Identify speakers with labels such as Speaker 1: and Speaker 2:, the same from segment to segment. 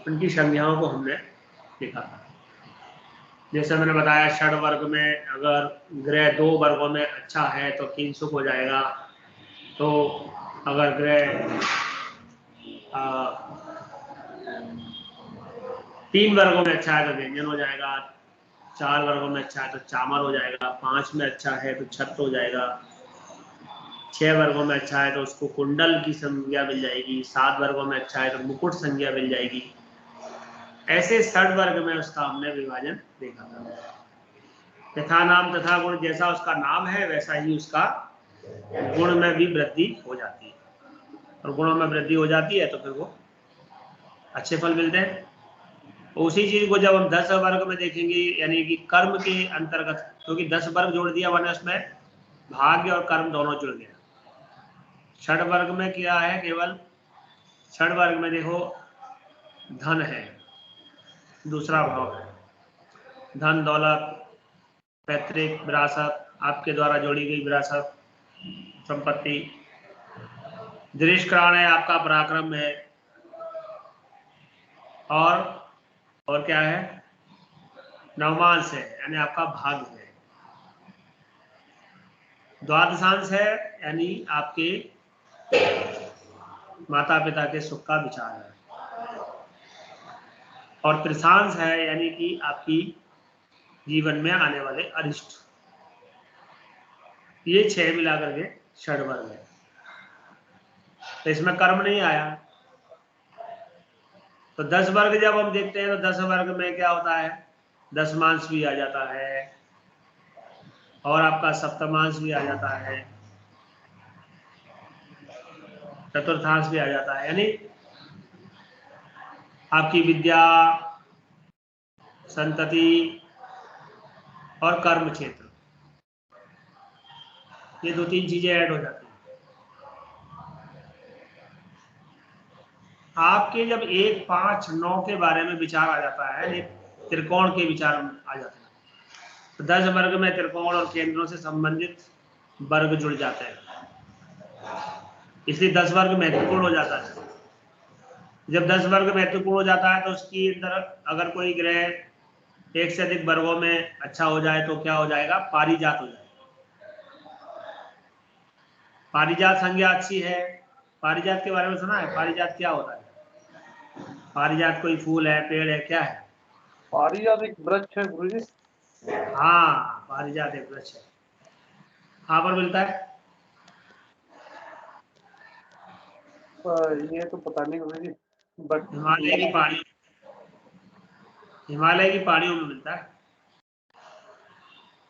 Speaker 1: उनकी संज्ञाओं को हमने देखा था। जैसे मैंने बताया षड वर्ग में अगर ग्रह 2 वर्गों में अच्छा है तो किंसुक हो जाएगा, तो अगर ग्रह 3 वर्गों में अच्छा है तो व्यंजन हो जाएगा, 4 वर्गों में अच्छा है तो चामर हो जाएगा, 5 में अच्छा है तो छत्र हो जाएगा, 6 वर्गों में अच्छा है तो उसको कुंडल की संज्ञा मिल जाएगी, 7 वर्गों में अच्छा है तो मुकुट संज्ञा मिल जाएगी। ऐसे षड वर्ग में उसका हमने विभाजन देखा था। यथा नाम तथा गुण, जैसा उसका नाम है वैसा ही उसका गुण में भी वृद्धि हो जाती है, और गुणों में वृद्धि हो जाती है तो फिर वो अच्छे फल मिलते हैं। उसी चीज को जब हम 10 वर्ग में देखेंगे, यानी कि कर्म के अंतर्गत, क्योंकि 10 वर्ग जोड़ दिया मैंने, उसमें भाग्य और कर्म दोनों जुड़ गया। षड वर्ग में क्या है, केवल षड वर्ग में देखो धन है, दूसरा भाव है, धन दौलत, पैतृक विरासत, आपके द्वारा जोड़ी गई विरासत संपत्ति, दृष्टान है, आपका पराक्रम है, और क्या है, नवमांश है यानी आपका भाग्य है, द्वादशांश है यानी आपके माता पिता के सुख का विचार है, और त्रिशांश है यानी कि आपकी जीवन में आने वाले अरिष्ट। ये 6 मिलाकर के षड वर्ग है। तो इसमें कर्म नहीं आया। तो 10 वर्ग जब हम देखते हैं तो 10 वर्ग में क्या होता है, दशमांश भी आ जाता है और आपका सप्तमांश भी आ जाता है, चतुर्थांश भी आ जाता है, यानी आपकी विद्या, संतति और कर्म क्षेत्र, ये 2-3 चीजें ऐड हो जाती हैं। आपके जब 1, 5, 9 के बारे में विचार आ जाता है, त्रिकोण के विचार आ जाते हैं, तो 10 वर्ग में त्रिकोण और केंद्रों से संबंधित वर्ग जुड़ जाते हैं, इसलिए 10 वर्ग महत्वपूर्ण हो जाता है। जब 10 वर्ग महत्वपूर्ण हो जाता है तो उसकी अंदर अगर कोई ग्रह 1 से अधिक वर्गों में अच्छा हो जाए तो क्या हो जाएगा, पारिजात हो जाएगा। पारिजात संज्ञा अच्छी है। पारिजात के बारे में सुना है? पारिजात क्या होता है? पारिजात कोई फूल है, पेड़ है, क्या है?
Speaker 2: पारिजात एक वृक्ष है गुरुजी।
Speaker 1: हाँ, पारिजात एक वृक्ष है। कहाँ पर मिलता है?
Speaker 2: ये तो पता नहीं गुरुजी, बट
Speaker 1: हिमालय की पहाड़ियों, हिमालय की पहाड़ियों में मिलता है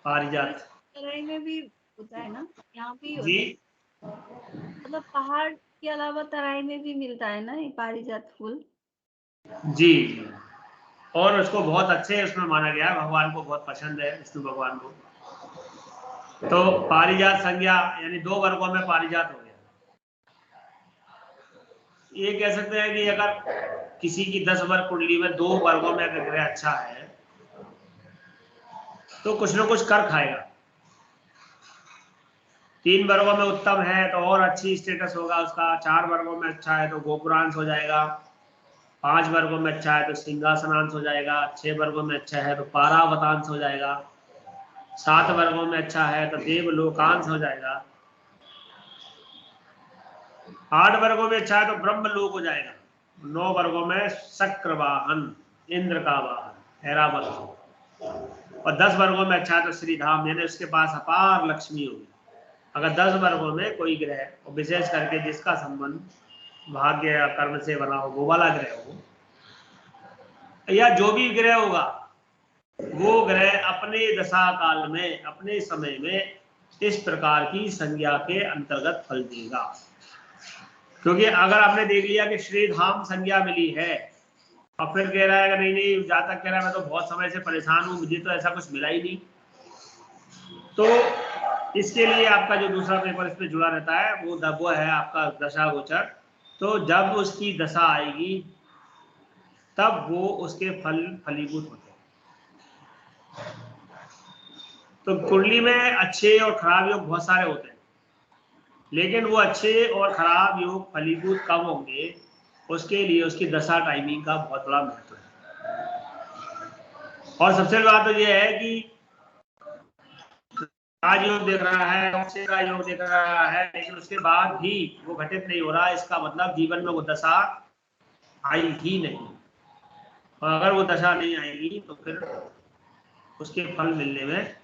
Speaker 1: पारिजात।
Speaker 3: तराई में भी होता है ना, यहाँ भी होता
Speaker 1: जी
Speaker 3: है, मतलब पहाड़ के अलावा तराई में भी मिलता है ना ये पारिजात फूल।
Speaker 1: जी, और उसको बहुत अच्छे उसमें माना गया है, भगवान को बहुत पसंद है, विष्णु भगवान को। तो पारिजात संज्ञा यानी 2 वर्गों में पारिजात हो गया। ये कह सकते हैं कि अगर किसी की 10 वर्ग कुंडली में 2 वर्गों में अगर ग्रह अच्छा है तो कुछ न कुछ कर खाएगा। 3 वर्गों में उत्तम है तो और अच्छी स्टेटस होगा उसका, 4 वर्गों में अच्छा है तो गोपुरांश हो जाएगा, 5 वर्गों में अच्छा है तो सिंहासनांश हो जाएगा, 6 वर्गों में अच्छा है तो पारावतांश हो जाएगा, 7 वर्गों में अच्छा है तो देवलोकांश हो जाएगा, 8 वर्गों में अच्छा है तो ब्रह्मलोक हो जाएगा, 9 वर्गों में शक्रवाहन, इंद्र का वाहन, ऐरावत, और 10 वर्गों में अच्छा है तो श्रीधाम, यानी उसके पास अपार लक्ष्मी होगी। अगर 10 वर्गों में कोई ग्रह, और विशेष करके जिसका संबंध भाग्य या कर्म से बना हो, वो वाला ग्रह हो, या जो भी ग्रह होगा वो ग्रह अपने दशा काल में, अपने समय में इस प्रकार की संज्ञा के अंतर्गत फल देगा। क्योंकि अगर आपने देख लिया कि श्रीधाम संज्ञा मिली है और फिर कह रहा है कि नहीं जातक कह रहा है मैं तो बहुत समय से परेशान हूं, मुझे तो ऐसा कुछ मिला ही नहीं, तो इसके लिए आपका जो दूसरा पेपर इस पे जुड़ा रहता है वो है आपका दशा गोचर। तो जब उसकी दशा आएगी तब वो उसके फल फलीभूत होते हैं। तो कुंडली में अच्छे और खराब योग बहुत सारे होते हैं, लेकिन वो अच्छे और खराब योग फलीभूत कब होंगे उसके लिए उसकी दशा टाइमिंग का बहुत बड़ा महत्व है। और सबसे बड़ी बात तो यह है कि राजयोग देख रहा है, का योग देख रहा है, लेकिन उसके बाद भी वो घटित नहीं हो रहा, इसका मतलब जीवन में वो दशा आई ही नहीं। और अगर वो दशा नहीं आएगी तो फिर उसके फल मिलने में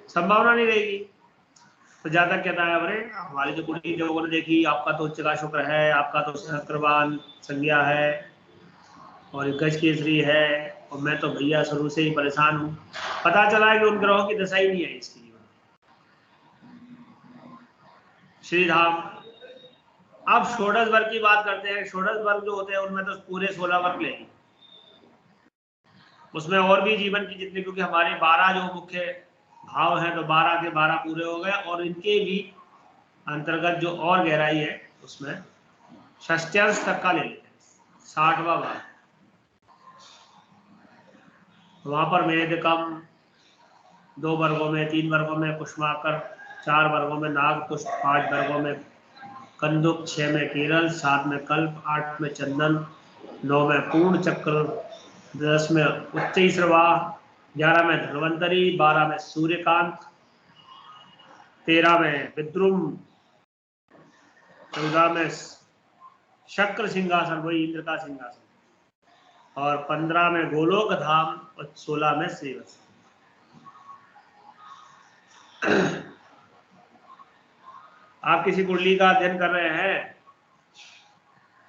Speaker 1: संभावना नहीं रहेगी। तो ज्यादा कहता है अरे हमारी जो कुंडली जो ने देखी, आपका तो उच्च का शुक्र है, आपका तो शुक्रवान संज्ञा है और गज केसरी है, और मैं तो भैया शुरू से ही परेशान हूँ। पता चला है कि उन ग्रहों की दशा ही नहीं आई इसकी जीवन। श्रीधाम। अब षोडश वर्ग की बात करते हैं। षोडश वर्ग जो होते हैं उनमें तो पूरे 16 वर्ग लेंगे, उसमें और भी जीवन की जितने, क्योंकि हमारे 12 जो मुख्य भाव हैं तो 12 के 12 पूरे हो गए, और इनके भी अंतर्गत जो और गहराई है उसमें षष्ट्यांश तक का ले लेते हैं, 60वां भाव। वहां पर मेधकम 2 वर्गों में, 3 वर्गों में कुष्माकर, 4 वर्गों में नागपुष्प, 5 वर्गों में कंदुक, 6 में केरल, 7 में कल्प, 8 में चंदन, 9 में पूर्ण चक्र, 10 में उच्चैश्रवाह, 11 में धन्वंतरी, 12 में सूर्यकांत, 13 में विद्रुम, 14 में शक्र सिंहासन, वही इंद्र का सिंहासन, और 15 में गोलोक धाम, और 16 में श्रीवत्स। आप किसी कुंडली का अध्ययन कर रहे हैं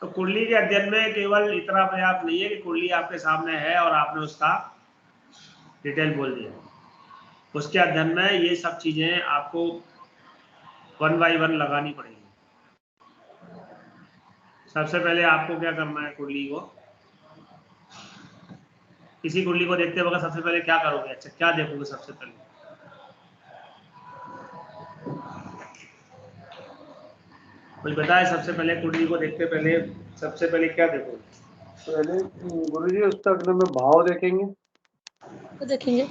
Speaker 1: तो कुंडली के अध्ययन में केवल इतना पर्याप्त नहीं है कि कुंडली आपके सामने है और आपने उसका डिटेल बोल दिया। उसके अध्ययन में ये सब चीजें आपको 1 बाय 1 लगानी पड़ेगी। सबसे पहले आपको क्या करना है, कुंडली को, किसी कुंडली को देखते वक्त सबसे पहले क्या करोगे? अच्छा, क्या देखोगे सबसे पहले? कुछ बताए सबसे पहले कुंडली को देखते पहले सबसे पहले क्या देखोगे?
Speaker 2: पहले गुरुजी उसका अगर में भाव देखेंगे,
Speaker 4: तो देखेंगे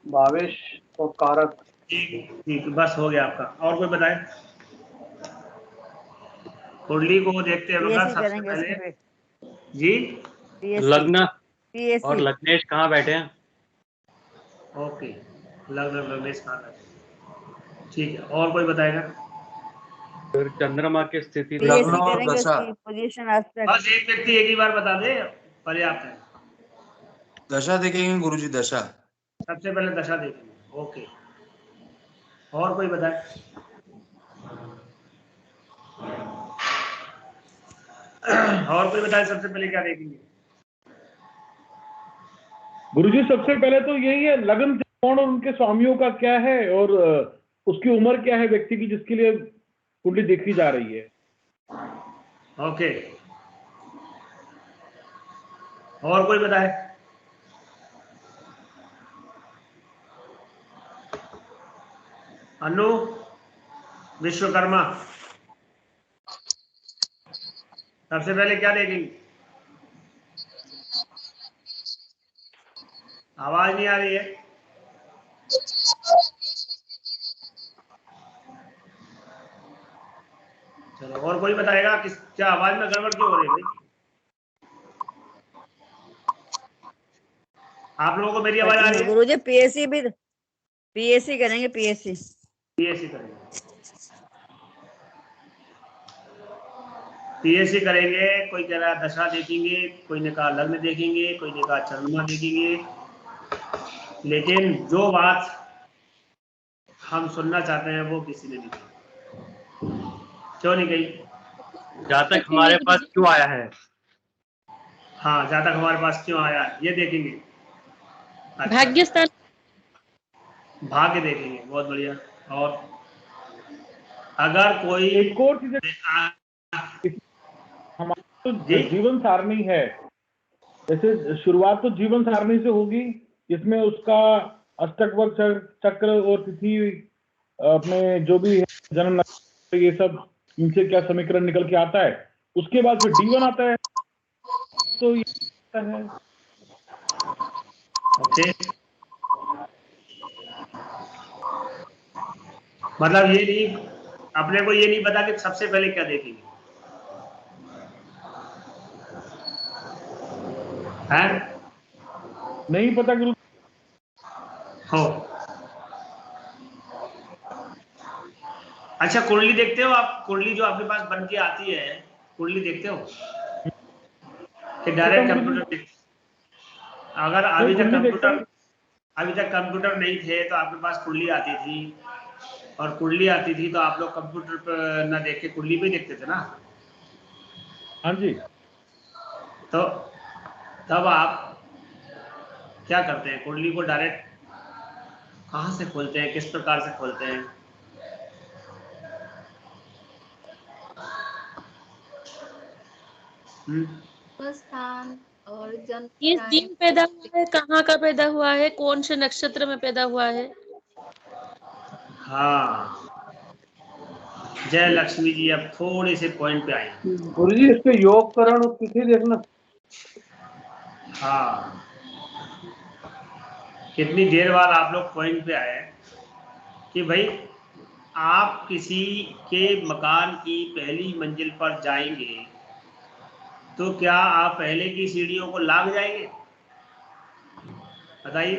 Speaker 2: भावेश और कारक।
Speaker 1: ठीक ठीक, बस हो गया आपका। और कोई बताए? कुंडली को देखते वक्त सबसे पहले जी
Speaker 5: लग्न
Speaker 4: पीएससी
Speaker 5: और लग्नेश कहाँ बैठे हैं?
Speaker 1: ओके, लग्न लग्नेश कहाँ बैठे? ठीक है, और कोई बताएगा?
Speaker 5: फिर चंद्रमा की स्थिति
Speaker 4: पीएससी करेंगे उसकी पोजीशन एस्पेक्ट।
Speaker 1: बस एक व्यक्ति एक ही बार बता दे, पर्याप्त है।
Speaker 6: दशा देखेंगे गुरुजी, दशा।
Speaker 1: सबसे पहले दशा देखेंगे। ओके, और कोई बताए? और कोई बताए सबसे पहले क्या देखेंगे?
Speaker 7: गुरुजी सबसे पहले तो यही है, लग्न कौन और उनके स्वामियों का क्या है, और उसकी उम्र क्या है व्यक्ति की जिसके लिए कुंडली देखी जा रही है।
Speaker 1: ओके, और कोई बताए? अनु विश्वकर्मा, सबसे पहले क्या देखेंगे? आवाज नहीं आ रही है। चलो, और कोई बताएगा? किस क्या आवाज में गड़बड़ क्यों हो रही है भाई? आप लोगों को मेरी आवाज आ रही है?
Speaker 4: गुरुजी पीएससी भी, पीएससी करेंगे, पीएससी
Speaker 1: पीएससी करेंगे। पीएससी करेंगे। कोई कह रहा है दशा देखेंगे, कोई ने कहा लग्न देखेंगे, कोई ने कहा चंद्रमा देखेंगे, लेकिन जो बात हम सुनना चाहते हैं वो किसी ने नहीं कही। क्यों नहीं कही?
Speaker 5: जातक हमारे पास क्यों आया है?
Speaker 1: हाँ, जातक हमारे पास क्यों आया है ये देखेंगे। अच्छा,
Speaker 4: भाग्यस्थान,
Speaker 1: भाग्य देखेंगे, बहुत बढ़िया। और अगर कोई
Speaker 7: एक और चीज हमारी तो जीवन सारणी है, जैसे शुरुआत तो जीवन सारणी से होगी, जिसमें उसका अष्टक वर्ग चक्र और तिथि, अपने जो भी है जन्म, ये सब इनसे क्या समीकरण निकल के आता है। उसके बाद फिर D1 आता है, तो ये आता है।
Speaker 1: ओके, मतलब ये नहीं, अपने को ये नहीं पता कि सबसे पहले क्या देखेंगे। है?
Speaker 7: नहीं पता गुरु।
Speaker 1: हो। अच्छा, कुंडली देखते हो आप? कुंडली जो आपके पास बन के आती है, कुंडली देखते हो कि डायरेक्ट कंप्यूटर? अगर अभी तक कंप्यूटर नहीं थे तो आपके पास कुंडली आती थी, और कुंडली आती थी तो आप लोग कंप्यूटर पर ना देख के कुंडली पे देखते थे ना?
Speaker 7: हाँ जी।
Speaker 1: तो तब आप क्या करते हैं? कुंडली को डायरेक्ट कहाँ से खोलते हैं, किस प्रकार से खोलते हैं?
Speaker 3: स्थान और जन्म
Speaker 8: किस
Speaker 3: टाइम।
Speaker 8: दिन पैदा हुआ है, कहाँ का पैदा हुआ है, कौन से नक्षत्र में पैदा हुआ है?
Speaker 1: हाँ, जय लक्ष्मी जी, अब थोड़े से पॉइंट पे आए।
Speaker 2: गुरुजी, इस पे योग करण और तिथि देखना।
Speaker 1: हाँ, कितनी देर बाद आप लोग पॉइंट पे आए कि भाई आप किसी के मकान की पहली मंजिल पर जाएंगे तो क्या आप पहले की सीढ़ियों को लांघ जाएंगे? बताइए।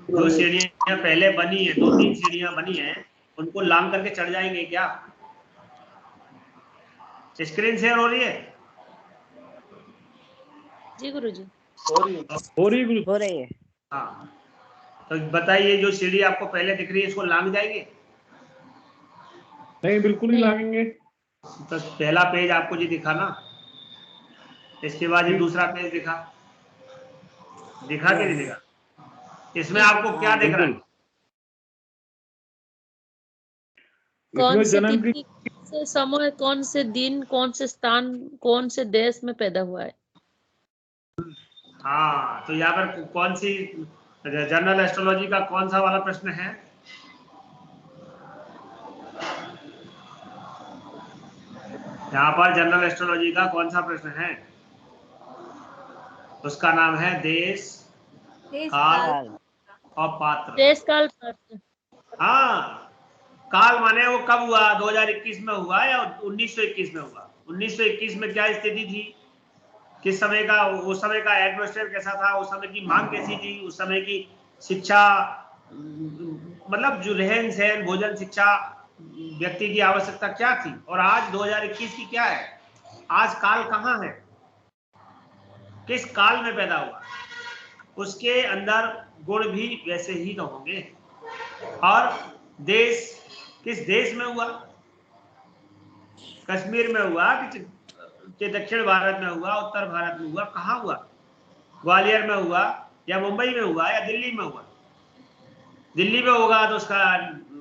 Speaker 1: जो सीढ़ियां पहले बनी है, 2-3 सीढ़ियां बनी हैं, उनको लांघ करके चढ़ जाएंगे क्या? स्क्रीन शेयर हो रही है?
Speaker 8: जी गुरुजी।
Speaker 7: हो रही गुरु।
Speaker 4: हो रही है।
Speaker 1: हाँ, तो बताइए, जो सीढ़ी आपको पहले दिख रही है इसको लांघ जाएंगे?
Speaker 7: नहीं, बिल्कुल नहीं लागेंगे।
Speaker 1: तो पहला पेज आपको जी दिखा ना, इसके बाद ये दूसरा पेज दिखा कि नहीं दिखा? इसमें आपको क्या दिख रहा है?
Speaker 8: कौन से
Speaker 7: जन्म की
Speaker 8: तिथि, कौन से समय, कौन से दिन, कौन से स्थान, कौन से देश में पैदा हुआ है?
Speaker 1: हाँ, तो यहाँ पर कौन सी जनरल एस्ट्रोलॉजी का कौन सा वाला प्रश्न है? यहाँ पर जनरल एस्ट्रोलॉजी का कौन सा प्रश्न है? उसका नाम है देश, काल और पात्र।
Speaker 8: देश काल पात्र।
Speaker 1: हाँ, काल माने वो कब हुआ? 2021 में हुआ या 1921 में हुआ? 1921 में क्या स्थिति थी? किस समय का, उस समय का एटमॉस्फेयर कैसा था? उस समय की मांग कैसी थी? उस समय की शिक्षा, मतलब जो रहन सहन, भोजन, शिक्षा, व्यक्ति की आवश्यकता क्या थी? और आज 2021 की क्या है? आज काल कहाँ है? किस काल में पैदा हुआ? उसके अंदर गुण भी वैसे ही तो होंगे। और देश, किस देश में हुआ? कश्मीर में हुआ कि दक्षिण भारत में हुआ, उत्तर भारत में हुआ, कहाँ हुआ? ग्वालियर में हुआ या मुंबई में हुआ या दिल्ली में हुआ? दिल्ली में होगा तो उसका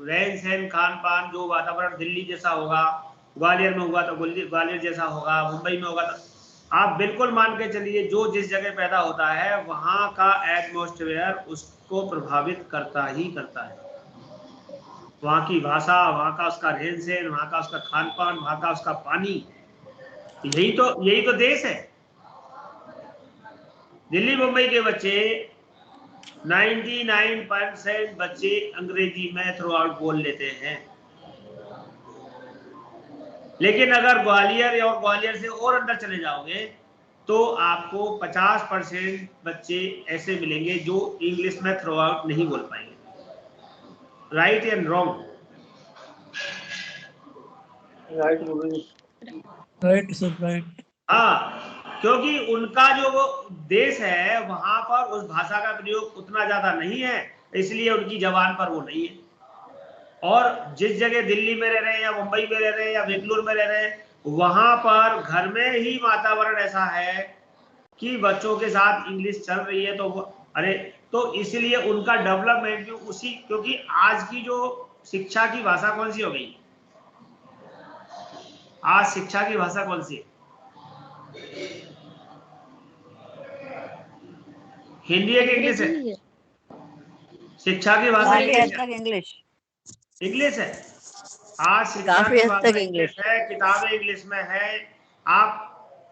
Speaker 1: रहन सहन, खान पान, जो वातावरण दिल्ली जैसा होगा। ग्वालियर में हुआ तो ग्वालियर जैसा होगा। मुंबई में होगा तो आप बिल्कुल मान के चलिए, जो जिस जगह पैदा होता है वहां का एटमॉस्फेयर उसको प्रभावित करता ही करता है। वहां की भाषा, वहां का उसका रहन सहन, वहां का उसका खान पान, वहां का उसका पानी, यही तो देश है। दिल्ली मुंबई के बच्चे 99% बच्चे अंग्रेजी में थ्रू आउट बोल लेते हैं, लेकिन अगर ग्वालियर और ग्वालियर से और अंदर चले जाओगे तो आपको 50% बच्चे ऐसे मिलेंगे जो इंग्लिश में थ्रू आउट नहीं बोल पाएंगे। Right and wrong?
Speaker 2: Right Guruji.
Speaker 6: Right sir, right.
Speaker 1: हाँ, क्योंकि उनका जो वो देश है वहां पर उस भाषा का प्रयोग उतना ज्यादा नहीं है, इसलिए उनकी जबान पर वो नहीं है। और जिस जगह दिल्ली में रह रहे हैं या मुंबई में रह रहे हैं या बेंगलुरु में रह रहे हैं, वहां पर घर में ही वातावरण ऐसा है कि बच्चों के साथ इंग्लिश चल रही है, तो अरे, तो इसलिए उनका डेवलपमेंट भी उसी, क्योंकि आज की जो शिक्षा की भाषा कौन सी हो गई? आज शिक्षा की भाषा कौन सी है? हिंदी है कि इंग्लिश है? शिक्षा की भाषा इंग्लिश है। आज शिक्षा की भाषा इंग्लिश है, किताबें इंग्लिश में है। आप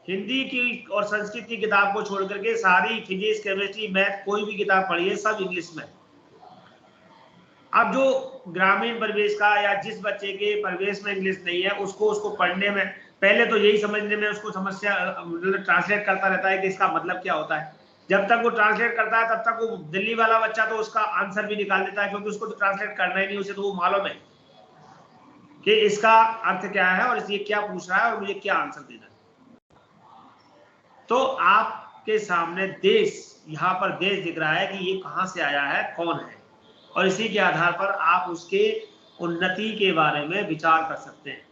Speaker 1: हिंदी की और संस्कृत की किताब को छोड़ करके सारी फिजिक्स, केमिस्ट्री, मैथ, कोई भी किताब पढ़िए, सब इंग्लिश में। अब जो ग्रामीण परिवेश का या जिस बच्चे के परिवेश में इंग्लिश नहीं है, उसको पढ़ने में पहले तो यही समझने में उसको समस्या मतलब ट्रांसलेट करता रहता है कि इसका मतलब क्या होता है। जब तक वो ट्रांसलेट करता है तब तक वो दिल्ली वाला बच्चा तो उसका आंसर भी निकाल देता है, क्योंकि उसको तो ट्रांसलेट करना ही नहीं, उसे तो वो मालूम है कि इसका अर्थ क्या है और ये क्या पूछ रहा है और मुझे क्या आंसर देना है। तो आपके सामने देश, यहाँ पर देश दिख रहा है कि ये कहाँ से आया है, कौन है, और इसी के आधार पर आप उसके उन्नति के बारे में विचार कर सकते हैं।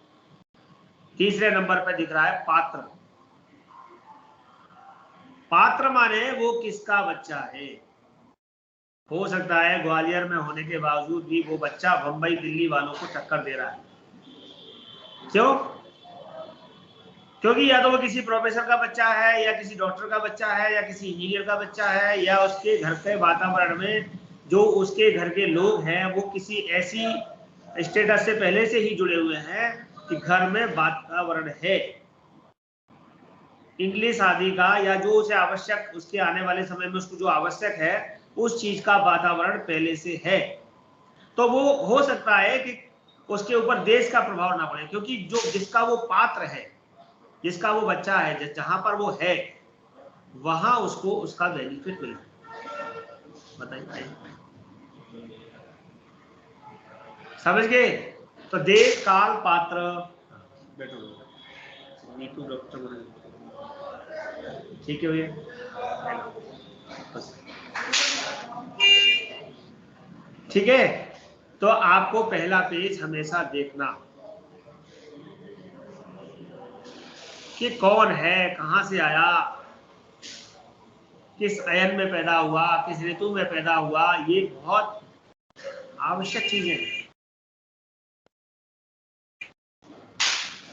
Speaker 1: तीसरे नंबर पर दिख रहा है पात्र। पात्र माने वो किसका बच्चा है। हो सकता है ग्वालियर में होने के बावजूद भी वो बच्चा बंबई दिल्ली वालों को टक्कर दे रहा है। क्यों? क्योंकि या तो वो किसी प्रोफेसर का बच्चा है, या किसी डॉक्टर का बच्चा है, या किसी इंजीनियर का बच्चा है, या उसके घर के वातावरण में जो उसके घर के लोग हैं वो किसी ऐसी स्टेटस से पहले से ही जुड़े हुए हैं कि घर में वातावरण है इंग्लिश आदि का, या जो उसे आवश्यक, उसके आने वाले समय में उसको जो आवश्यक है उस चीज का वातावरण पहले से है। तो वो हो सकता है कि उसके ऊपर देश का प्रभाव ना पड़े, क्योंकि जो जिसका वो पात्र है, जिसका वो बच्चा है, जहां पर वो है वहां उसको उसका बेनिफिट मिल रहा। बताइए, समझ गए? तो देश काल पात्र, बैठो नीतू डॉक्टर, ठीक है भैया। ठीक है, तो आपको पहला पेज हमेशा देखना कि कौन है, कहां से आया, किस अयन में पैदा हुआ, किस ऋतु में पैदा हुआ, ये बहुत आवश्यक चीजें हैं।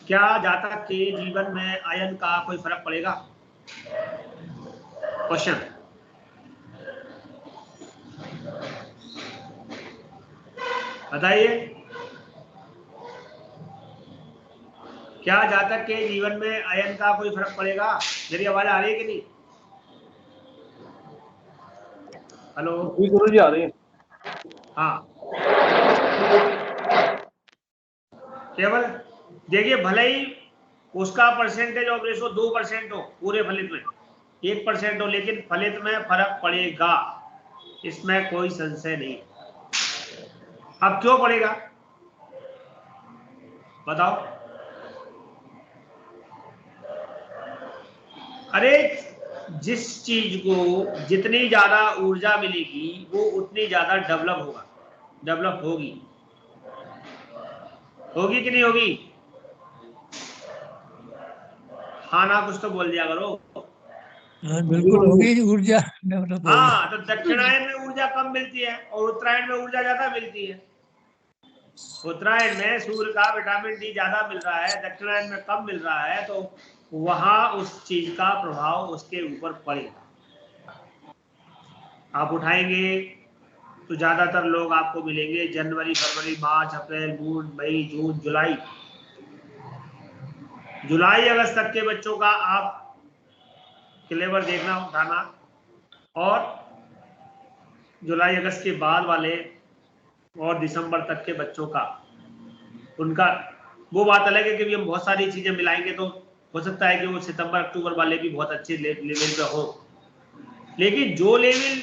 Speaker 1: क्या जातक के जीवन में अयन का कोई फर्क पड़ेगा? क्वेश्चन। बताइए, क्या जातक के जीवन में अयन का कोई फर्क पड़ेगा? मेरी आवाज आ रही है कि नहीं? हेलो
Speaker 2: जी गुरुजी आ रही है।
Speaker 1: हाँ, केवल देखिए, भले ही उसका परसेंटेज ऑफ रेशो 2% हो पूरे फलित में, 1% हो, लेकिन फलित में फर्क पड़ेगा, इसमें कोई संशय नहीं। अब क्यों पड़ेगा बताओ? अरे जिस चीज को जितनी ज्यादा ऊर्जा मिलेगी वो उतनी ज्यादा डेवलप होगी कि नहीं होगी? हाँ ना, कुछ तो बोल दिया करो।
Speaker 6: हाँ, बिल्कुल होगी ऊर्जा डेवलप होगी।
Speaker 1: हाँ, तो दक्षिणायन में ऊर्जा कम मिलती है और उत्तरायण में ऊर्जा ज्यादा मिलती है। उत्तरायण में सूर्य का विटामिन डी ज्यादा मिल रहा है, दक्षिणायन में कम मिल रहा है, तो वहां उस चीज का प्रभाव उसके ऊपर पड़ेगा। आप उठाएंगे तो ज्यादातर लोग आपको मिलेंगे जनवरी, फरवरी, मार्च, अप्रैल, मई, जून, जुलाई अगस्त तक के बच्चों का आप क्लेवर देखना, उठाना, और जुलाई अगस्त के बाद वाले और दिसंबर तक के बच्चों का, उनका वो बात अलग है कि हम बहुत सारी चीजें मिलाएंगे तो हो सकता है कि वो सितंबर अक्टूबर वाले भी बहुत अच्छे लेवल पे हो, लेकिन जो लेवल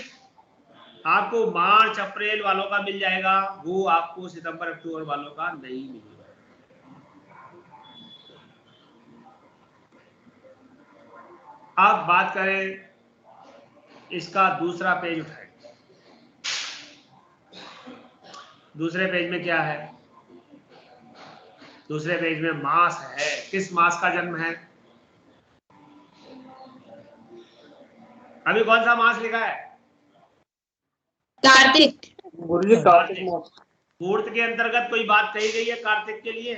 Speaker 1: आपको मार्च अप्रैल वालों का मिल जाएगा वो आपको सितंबर अक्टूबर वालों का नहीं मिलेगा। अब बात करें इसका दूसरा पेज उठाएं। दूसरे पेज में क्या है? दूसरे पेज में मास है। किस मास का जन्म है? अभी कौन सा मास लिखा है?
Speaker 8: कार्तिक।
Speaker 2: गुरुजी कार्तिक मास।
Speaker 1: मुहूर्त के अंतर्गत कोई बात कही गई है कार्तिक के लिए?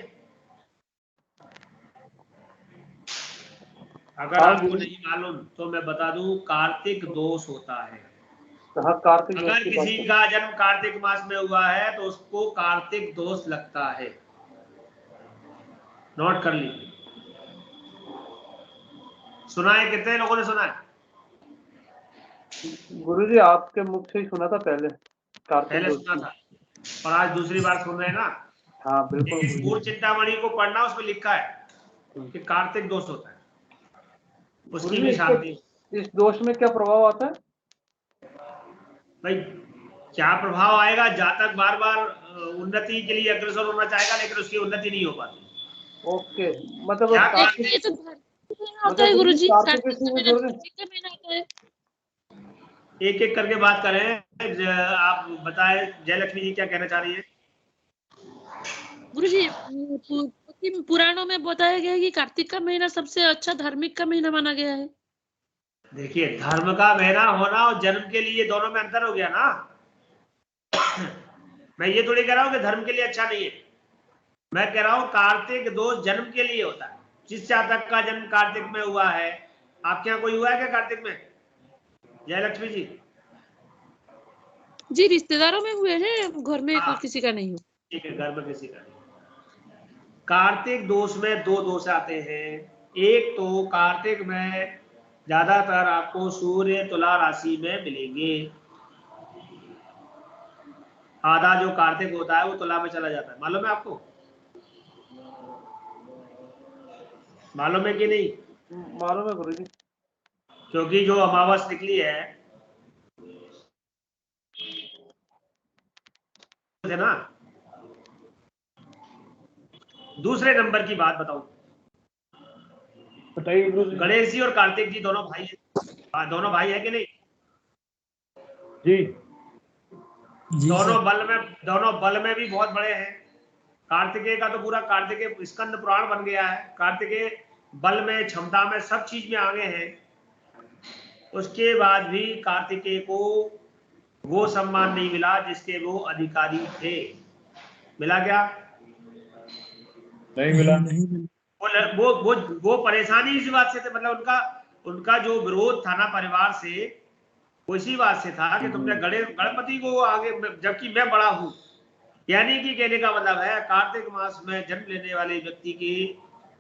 Speaker 1: अगर आपको नहीं मालूम तो मैं बता दूं, कार्तिक दोष होता है।
Speaker 2: कार्तिक
Speaker 1: अगर किसी का जन्म कार्तिक मास में हुआ है तो उसको कार्तिक दोष लगता है। नोट कर लीजिए। सुना है? कितने लोगों ने सुना है?
Speaker 2: गुरुजी आपके मुख से ही सुना था पहले।
Speaker 1: पहले सुना था और आज दूसरी बार सुन रहे हैं ना?
Speaker 2: हाँ बिल्कुल।
Speaker 1: पूर्ण चिंतामणि को पढ़ना, उसमें लिखा है कि कार्तिक दोष होता है, उसकी
Speaker 2: गुरुजी,
Speaker 1: भी
Speaker 2: इसके-
Speaker 1: शांति।
Speaker 2: इस दोष में क्या प्रभाव आता है?
Speaker 1: भाई क्या प्रभाव आएगा, जातक बार बार उन्नति के लिए अग्रसर होना चाहेगा लेकिन उसकी उन्नति नहीं हो पाती।
Speaker 2: ओके, मतलब
Speaker 1: क्या
Speaker 8: ये तो कार्तिक महीना होता है
Speaker 2: मतलब
Speaker 8: गुरुजी,
Speaker 2: कार्तिक
Speaker 8: कार्तिक
Speaker 2: से
Speaker 8: का महीना कार्तिक का महीना होता है।
Speaker 1: एक एक करके बात करें, आप बताएं जयलक्ष्मी जी क्या कहना चाह रही है।
Speaker 8: गुरुजी, पुराणों में बताया गया है कि कार्तिक का महीना सबसे अच्छा धार्मिक का महीना माना गया है।
Speaker 1: देखिए, धर्म का महीना होना और जन्म के लिए दोनों में अंतर हो गया ना। मैं ये थोड़ी कह रहा हूं कि धर्म के लिए अच्छा नहीं है, मैं कह रहा हूं कार्तिक दोष जन्म के लिए होता है। जिस जातक का जन्म कार्तिक में हुआ है, आपके यहाँ कोई हुआ है क्या कार्तिक में जयलक्ष्मी जी?
Speaker 8: जी, रिश्तेदारों में हुए हैं, घर में
Speaker 1: हाँ।
Speaker 8: किसी का नहीं हुआ।
Speaker 1: ठीक है, घर में किसी का नहीं। कार्तिक दोष में दो दोष आते हैं। एक तो कार्तिक में ज्यादातर आपको सूर्य तुला राशि में मिलेंगे। आधा जो कार्तिक होता है वो तुला में चला जाता है, मालूम है आपको? मालूम है कि नहीं?
Speaker 2: मालूम है गुरुजी।
Speaker 1: क्योंकि जो अमावस निकली है ना। दूसरे नंबर की बात बताऊं,
Speaker 7: बताइए गुरुजी।
Speaker 1: गणेश जी और कार्तिक जी दोनों भाई हैं। हाँ, दोनों भाई है कि नहीं?
Speaker 7: जी
Speaker 6: जी
Speaker 1: दोनों
Speaker 6: सर।
Speaker 1: बल में भी बहुत बड़े हैं। कार्तिकेय का तो पूरा कार्तिकेय स्कंद पुराण बन गया है। कार्तिकेय बल में, क्षमता में, सब चीज में आगे हैं। उसके बाद भी कार्तिकेय को वो सम्मान नहीं मिला जिसके वो अधिकारी थे। मिला क्या?
Speaker 7: नहीं मिला।
Speaker 6: नहीं
Speaker 1: वो परेशानी इसी बात से थे, मतलब उनका जो विरोध था ना परिवार से, वो इसी बात से था कि तुमने गणपति को आगे, जबकि मैं बड़ा हूं। यानी कि कहने का मतलब है कार्तिक मास में जन्म लेने वाले व्यक्ति के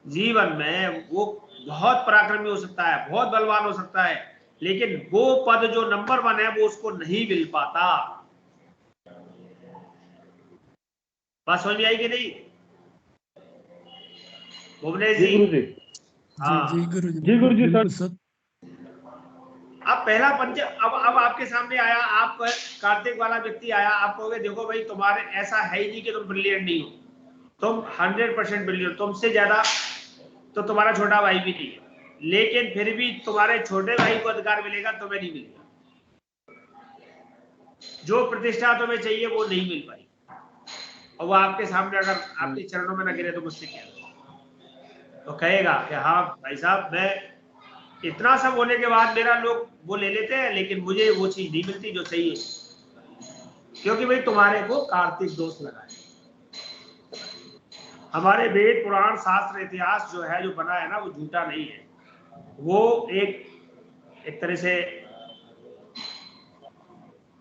Speaker 1: जीवन में वो बहुत पराक्रमी हो सकता है, बहुत बलवान हो सकता है, लेकिन वो पद जो नंबर 1 है वो उसको नहीं मिल पाता। बात समझ में आई कि नहीं भुवनेश
Speaker 7: जी
Speaker 1: जी?
Speaker 7: गुरुजी।
Speaker 1: हाँ,
Speaker 6: जी गुरुजी,
Speaker 7: जी गुरुजी, सर।
Speaker 6: बिल्कुल सर।
Speaker 1: अब पहला पंच अब आपके सामने आया, आप कार्तिक वाला व्यक्ति आया, आप कहोगे देखो भाई तुम्हारे ऐसा है ही नहीं कि तुम ब्रिलियंट नहीं हो, तुम 100% ब्रिलियंट, तुमसे ज्यादा तो तुम्हारा छोटा भाई भी नहीं है, लेकिन फिर भी तुम्हारे छोटे भाई को अधिकार मिलेगा, तुम्हें नहीं मिलेगा। जो प्रतिष्ठा तुम्हें चाहिए वो नहीं मिल पाई, और वो आपके सामने अगर आपके चरणों में न गिरे तो मुझसे क्या, तो कहेगा कि हाँ भाई साहब, मैं इतना सब होने के बाद मेरा लोग वो ले लेते हैं, लेकिन मुझे वो चीज नहीं मिलती जो चाहिए, क्योंकि भाई तुम्हारे को कार्तिक दोष लगा है। हमारे वेद पुराण शास्त्र इतिहास जो है, जो बना है ना, वो झूठा नहीं है। वो एक तरह से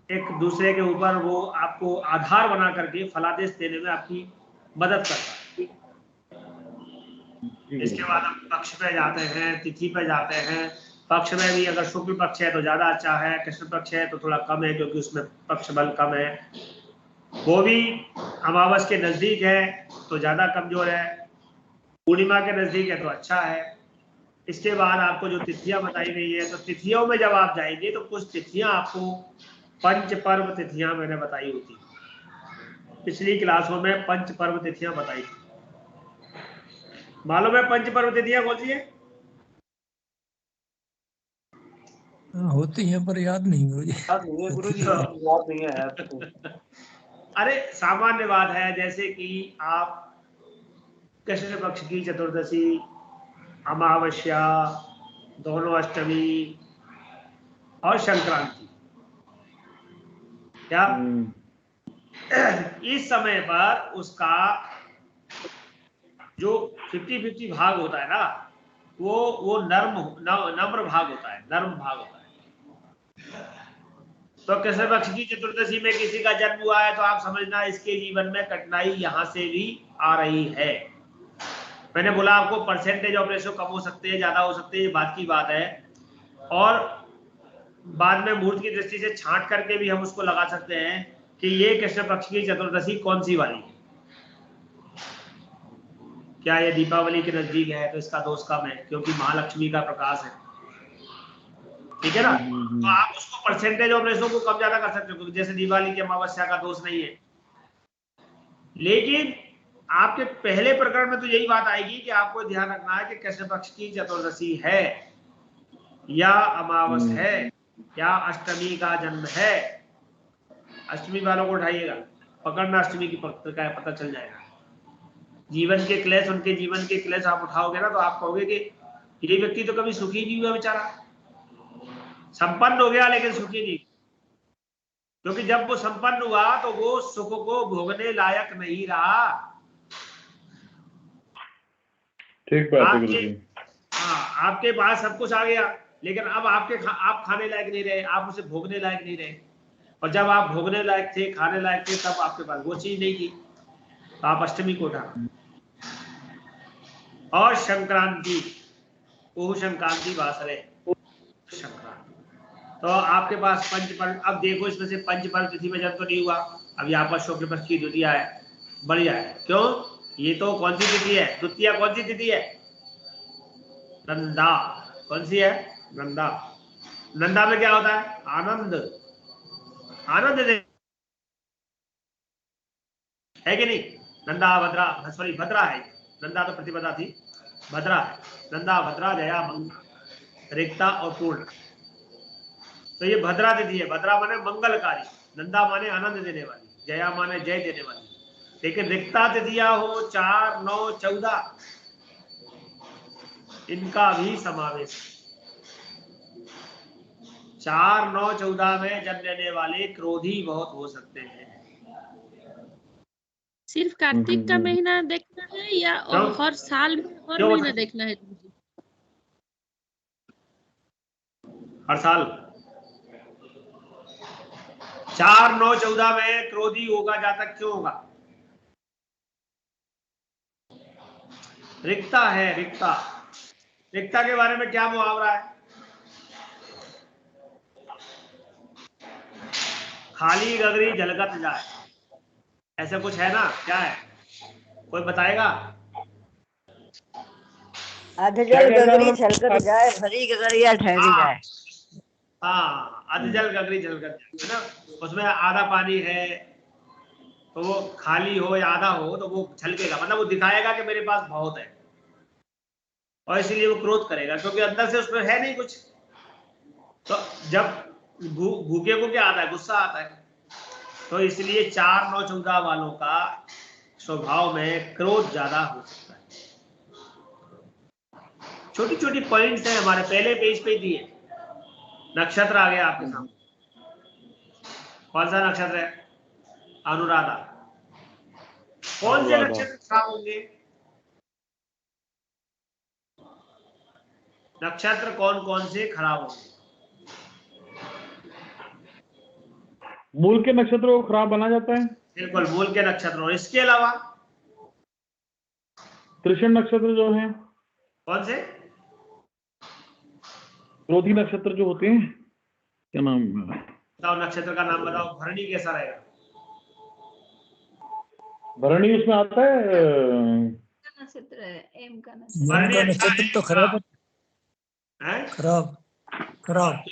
Speaker 1: एक दूसरे के ऊपर वो आपको आधार बना करके फलादेश देने में आपकी मदद करता है। इसके बाद हम पक्ष पे जाते हैं, तिथि पे जाते हैं। पक्ष में भी अगर शुक्ल पक्ष है तो ज्यादा अच्छा है, कृष्ण पक्ष है तो थोड़ा कम है, क्योंकि उसमें पक्ष बल कम है। वो भी अमावस के नजदीक है तो ज्यादा कमजोर है, पूर्णिमा के नजदीक है तो अच्छा है। इसके बाद आपको जो तिथियां बताई गई है, तो तिथियों में जब आप जाएंगे तो कुछ तिथियां आपको पंच पर्व तिथियां मैंने बताई होती, पिछली क्लासों में पंच पर्व तिथियां बताई थी। मालूम है पंच पर्व तिथियां कौन सी है?
Speaker 6: होती है पर याद नहीं गुरुजी।
Speaker 2: याद नहीं है गुरुजी, याद नहीं है यार तो।
Speaker 1: अरे सामान्य बात है, जैसे कि आप कृष्ण पक्ष की चतुर्दशी, अमावस्या, दोनों अष्टमी और संक्रांति, क्या इस समय पर उसका जो 50-50 भाग होता है ना, वो नम्र भाग होता है, नर्म भाग होता है। तो कृष्ण पक्ष की चतुर्दशी में किसी का जन्म हुआ है तो आप समझना इसके जीवन में कठिनाई यहां से भी आ रही है। मैंने बोला आपको परसेंटेज ऑफ रेशो कम हो सकते हैं, ज्यादा हो सकते हैं, ये बात की बात है। और बाद में मुहूर्त की दृष्टि से छांट करके भी हम उसको लगा सकते हैं कि ये कृष्ण पक्ष की चतुर्दशी कौन सी वाली है। क्या ये दीपावली के नजदीक है तो इसका दोष कम है, क्योंकि महालक्ष्मी का प्रकाश है, ठीक है ना। तो आप उसको परसेंटेज ऑफ रेशो को कम ज्यादा कर सकते हो, जैसे दिवाली की अमावस्या का दोष नहीं है। लेकिन आपके पहले प्रकरण में तो यही बात आएगी कि आपको ध्यान रखना है कि कृष्ण पक्ष की चतुर्दशी है या अमावस है या अष्टमी का जन्म है। अष्टमी वालों को उठाइएगा, पकड़ना अष्टमी की पत्रिका है, पता चल जाएगा। जीवन के क्लेश, उनके जीवन के क्लेश आप उठाओगे ना तो आप कहोगे कि ये व्यक्ति तो कभी सुखी नहीं हुआ बेचारा, संपन्न हो गया लेकिन सुखी नहीं, क्योंकि जब वो संपन्न हुआ तो वो सुख को भोगने लायक नहीं रहा।
Speaker 7: ठीक बात है गुरुजी।
Speaker 1: हाँ, आपके पास सब कुछ आ गया लेकिन अब आप खाने लायक नहीं रहे, आप उसे भोगने लायक नहीं रहे। और जब आप भोगने लायक थे, खाने लायक थे, तब आपके पास वो चीज नहीं थी, तो आप अष्टमी को उठा। और संक्रांति, ओह संक्रांति वासरे संक्रांति, तो आपके पास पंचपर्व। अब देखो इसमें से पंचपर्व तिथि में जब तो नहीं हुआ, अब यहाँ पर शुक्ल पक्ष की द्वितीया है, बढ़िया है। क्यों? ये तो कौन सी तिथि है? द्वितीया कौन सी तिथि है? नंदा। कौन सी है? नंदा। नंदा में क्या होता है? आनंद। आनंद है कि नहीं? नंदा भद्रा, सॉरी भद्रा है, नंदा तो प्रतिपदा थी, भद्रा है। नंदा भद्रा जया मंगल, रिक्ता और पूर्ण, तो ये भद्रा तिथि है। भद्रा माने मंगलकारी, नंदा माने आनंद देने वाली, जया माने जय देने वाली। लेकिन रिक्ता तिथियां हो 4, 9, 14, इनका भी समावेश। 4, 9, 14 में जन्म लेने वाले क्रोधी बहुत हो सकते हैं।
Speaker 8: सिर्फ कार्तिक का महीना देखना है या और हर साल में हर महीना देखना है?
Speaker 1: हर साल। 4, 9, 14 में क्रोधी होगा, जातक क्यों होगा? रिक्ता है, रिक्ता। रिक्ता के बारे में क्या मुहावरा है? खाली गगरी झलकत जाए, ऐसा कुछ है ना? क्या है, कोई बताएगा?
Speaker 4: अधजल गगरी छलकत जाए, भरी गगरिया ठहरी जाए।
Speaker 1: हाँ, अधजल गगरी झलकत जाए, है ना। उसमें आधा पानी है तो वो खाली हो या आधा हो तो वो छलकेगा, मतलब वो दिखाएगा कि मेरे पास बहुत है, और इसीलिए वो क्रोध करेगा, क्योंकि अंदर से उसमें है नहीं कुछ। तो जब भूखे को क्या आता है? गुस्सा आता है। तो इसलिए 4, 9, 14 वालों का स्वभाव में क्रोध ज्यादा हो सकता है। छोटी छोटी पॉइंट्स हैं, हमारे पहले पेज पे दिए। नक्षत्र आ गया आपके सामने, कौन सा नक्षत्र है? अनुराधा। कौन से नक्षत्र खराब होंगे? नक्षत्र कौन कौन से खराब होंगे?
Speaker 7: मूल के नक्षत्र को खराब बना जाता है।
Speaker 1: बिल्कुल, मूल के नक्षत्र। और इसके अलावा
Speaker 7: त्रिशण नक्षत्र जो है,
Speaker 1: कौन से?
Speaker 7: क्रोधी नक्षत्र जो होते हैं, क्या नाम?
Speaker 1: बताओ, नक्षत्र का नाम बताओ। भरणी कैसा रहेगा?
Speaker 7: भरणी उसमें आता है।
Speaker 3: नक्षत्र है, एम का
Speaker 6: यम का नक्षत्र तो खराब
Speaker 1: है,
Speaker 6: खराब खराब।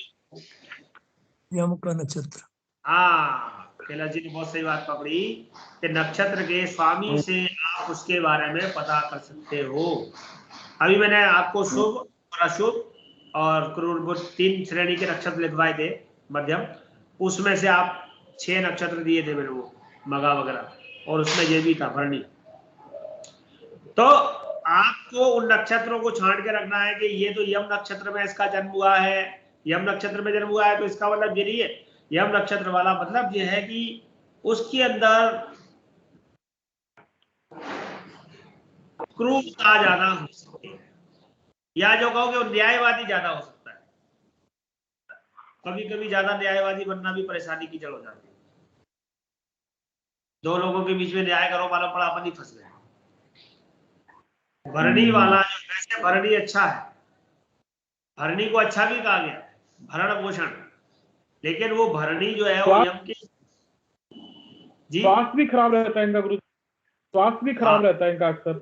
Speaker 6: यम का नक्षत्र।
Speaker 1: हाँ, कैलाश जी ने बहुत सही बात पकड़ी कि नक्षत्र के स्वामी से आप उसके बारे में पता कर सकते हो। अभी मैंने आपको शुभ और अशुभ और क्रूर बुध 3 श्रेणी के नक्षत्र लिखवाए थे मध्यम, उसमें से आप 6 नक्षत्र दिए थे मेरे को, मगा वगैरह, और उसमें ये भी था भरणी। तो आपको उन नक्षत्रों को छांट के रखना है कि ये तो यम नक्षत्र में इसका जन्म हुआ है, यम नक्षत्र में जन्म हुआ है, तो इसका मतलब ये नहीं है। यम नक्षत्र वाला मतलब ये है कि उसके अंदर क्रूरता ज्यादा हो सकती है, या जो कहोगे वो न्यायवादी ज्यादा हो सकता है। कभी कभी ज्यादा न्यायवादी बनना भी परेशानी की जड़ हो जाती है। 2 लोगों के बीच में न्याय करो, मालूम पड़ा अपन ही फंस गए। भरणी वाला जो, वैसे भरणी अच्छा है, भरणी को अच्छा भी कहा गया, भरण पोषण, लेकिन वो भरणी जो है वो यम की। जी,
Speaker 7: स्वास्थ्य भी खराब रहता है इनका गुरु, स्वास्थ्य भी खराब रहता है इनका अक्सर।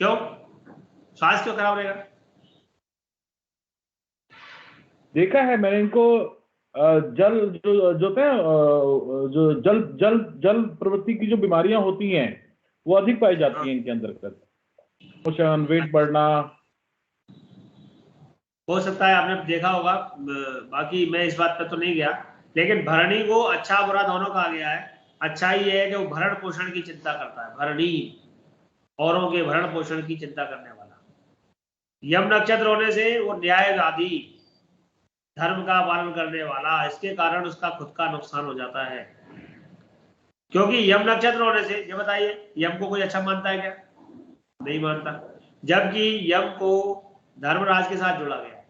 Speaker 1: क्यों? स्वास्थ्य क्यों खराब रहेगा?
Speaker 7: देखा है मैंने इनको जल जो होते हैं जो जल जल जल प्रवृत्ति की जो बीमारियां होती हैं वो अधिक पाई जाती हैं इनके अंतर्गत। पोषण, वेट बढ़ना।
Speaker 1: हो सकता है आपने देखा होगा, बाकी मैं इस बात पर तो नहीं गया, लेकिन भरणी को अच्छा बुरा दोनों कहा गया है। अच्छा ही है कि वो भरण पोषण की चिंता करता है, भरणी औरों के भरण पोषण की चिंता करने वाला। यम नक्षत्र होने से वो न्यायवादी, धर्म का पालन करने वाला, इसके कारण उसका खुद का नुकसान हो जाता है। क्योंकि यम नक्षत्र होने से, ये बताइए, यम को कोई अच्छा मानता है क्या? नहीं मानता। जबकि यम को धर्मराज के साथ जोड़ा गया,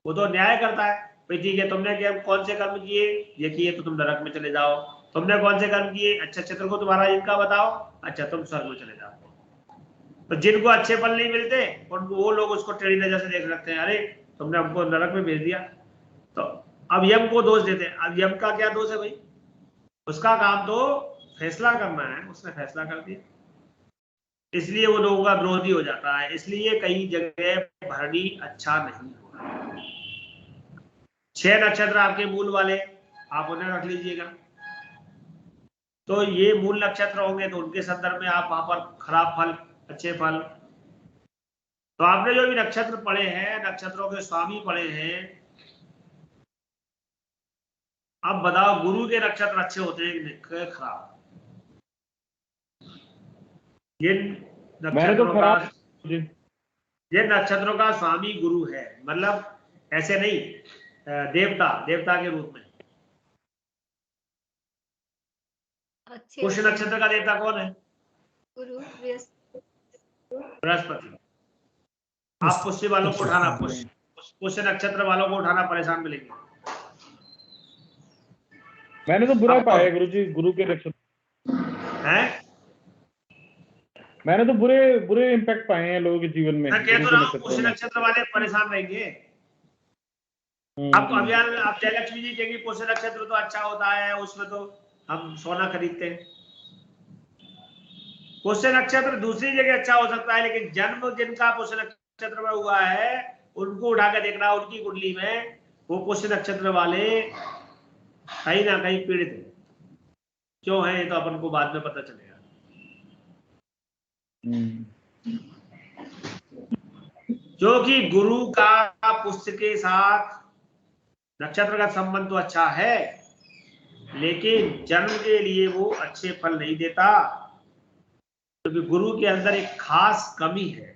Speaker 1: वो तो न्याय करता है। भाई ठीक है, तुमने क्या कौन से कर्म किए, ये किए तो तुम नरक में चले जाओ। तुमने कौन से कर्म किए, अच्छा चित्र को तुम्हारा इनका बताओ, अच्छा तुम स्वर्ग में चले जाओ। तो जिनको अच्छे फल नहीं मिलते और वो लोग उसको टेढ़ी नजर से देख रखते हैं, अरे तुमने हमको नरक में भेज दिया। तो अब यम को दोष देते हैं। अब यम का क्या दोष है भाई? उसका काम तो फैसला करना है, उसने फैसला कर दिया, इसलिए वो लोगों का विरोधी हो जाता है। इसलिए कई जगह भरणी अच्छा नहीं होगा। 6 नक्षत्र आपके मूल वाले, आप उन्हें रख लीजिएगा। तो ये मूल नक्षत्र होंगे तो उनके संदर्भ में आप वहां पर खराब फल, अच्छे फल। तो आपने जो भी नक्षत्र पढ़े हैं, नक्षत्रों के स्वामी पढ़े हैं, अब बताओ गुरु के नक्षत्र अच्छे होते हैं कि खराब? ये नक्षत्रों का, ये नक्षत्रों का स्वामी गुरु है, मतलब ऐसे नहीं, देवता के रूप में। पुष्य नक्षत्र का देवता कौन है?
Speaker 3: गुरु,
Speaker 1: बृहस्पति। आप पुष्य वालों को उठाना, पुष्य नक्षत्र वालों को उठाना परेशान मिलेंगे।
Speaker 7: मैंने तो बुरा पाया गुरुजी, गुरु के नक्षत्र
Speaker 1: हैं?
Speaker 7: मैंने तो बुरे इम्पैक्ट पाए हैं लोगों के जीवन में।
Speaker 1: मैं कह तो रहा हूं, पुष्य नक्षत्र वाले परेशान रहेंगे। अब अभियान, आप जयलक्ष्मी जी कहेंगे पुष्य नक्षत्र तो अच्छा होता है, उसमें तो हम सोना खरीदते हैं। पुष्य नक्षत्र दूसरी जगह अच्छा हो सकता है, लेकिन जन्म जिनका पुष्य नक्षत्र में हुआ है उनको उठाकर देखना, उनकी कुंडली में वो पुष्य नक्षत्र वाले कहीं ना कहीं पीड़ित है। क्यों है ये तो अपन को बाद में पता चलेगा। जो कि गुरु का पुष्य के साथ नक्षत्र का संबंध तो अच्छा है, लेकिन जन्म के लिए वो अच्छे फल नहीं देता, क्योंकि गुरु के अंदर एक खास कमी है।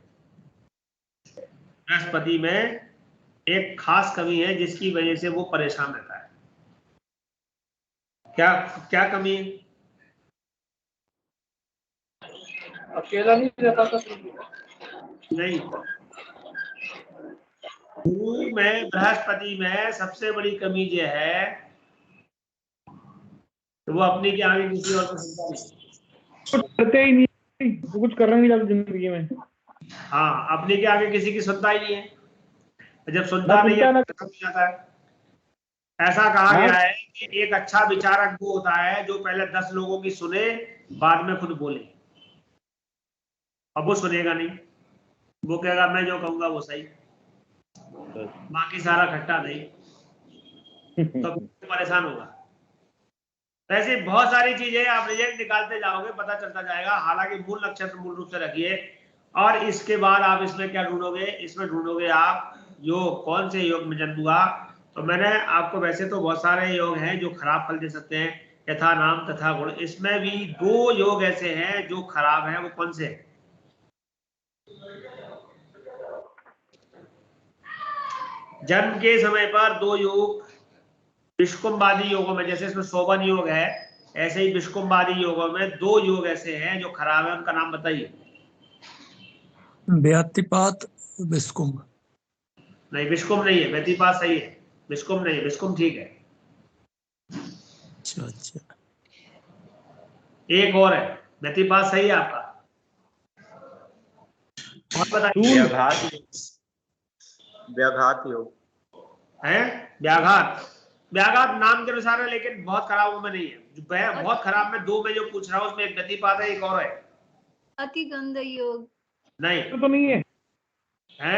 Speaker 1: बृहस्पति में एक खास कमी है जिसकी वजह से वो परेशान रहता है। क्या कमी है?
Speaker 2: अकेला नहीं रह पाता।
Speaker 1: नहीं, गुरु में, बृहस्पति में सबसे बड़ी कमी ये है तो वो अपने के आगे किसी और को सुनता नहीं,
Speaker 7: करते ही नहीं, वो कुछ करना नहीं चाहता जिंदगी में।
Speaker 1: हाँ, अपने के आगे किसी की सुनता ही नहीं है। जब सुनता नहीं है तो खत्म हो जाता है। ऐसा कहा गया है कि एक अच्छा विचारक वो होता है जो पहले 10 लोगों की सुने, बाद में खुद बोले। अब वो सुनेगा नहीं, वो कहेगा मैं जो कहूंगा वो सही, बाकी सारा खट्टा नहीं, तो परेशान होगा। वैसे बहुत सारी चीजें आप रिजल्ट निकालते जाओगे, पता चलता जाएगा। हालांकि मूल नक्षत्र मूल रूप से रखिए, और इसके बाद आप इसमें क्या ढूंढोगे? इसमें ढूंढोगे आप योग, कौन से योग में जन्म हुआ। तो मैंने आपको, वैसे तो बहुत सारे योग हैं जो खराब फल दे सकते हैं, यथा नाम तथा गुण। इसमें भी 2 योग ऐसे हैं जो खराब हैं। वो कौन से? जन्म के समय पर 2 योग विष्कुम्बादी योगों में, जैसे इसमें शोभन योग है, ऐसे ही विष्कुम्बादी योगों में 2 योग ऐसे हैं जो खराब है। उनका नाम बताइए।
Speaker 6: व्यतिपात, विष्कुम्भ।
Speaker 1: नहीं, विष्कुम्भ नहीं है, व्यतिपात सही है, विष्कुम्भ नहीं है, विष्कुम्भ ठीक है।
Speaker 6: अच्छा,
Speaker 1: एक और है, व्यतिपात सही है आपका, और बताइए।
Speaker 9: व्याघात योग
Speaker 1: है? व्याघात नाम के अनुसार है, लेकिन बहुत खराब में नहीं है। बहुत खराब में 2 में जो पूछ रहा हूँ उसमें एक व्यतिपात है, एक और है
Speaker 3: अति गंध योग।
Speaker 1: नहीं
Speaker 7: तो नहीं है,
Speaker 1: है,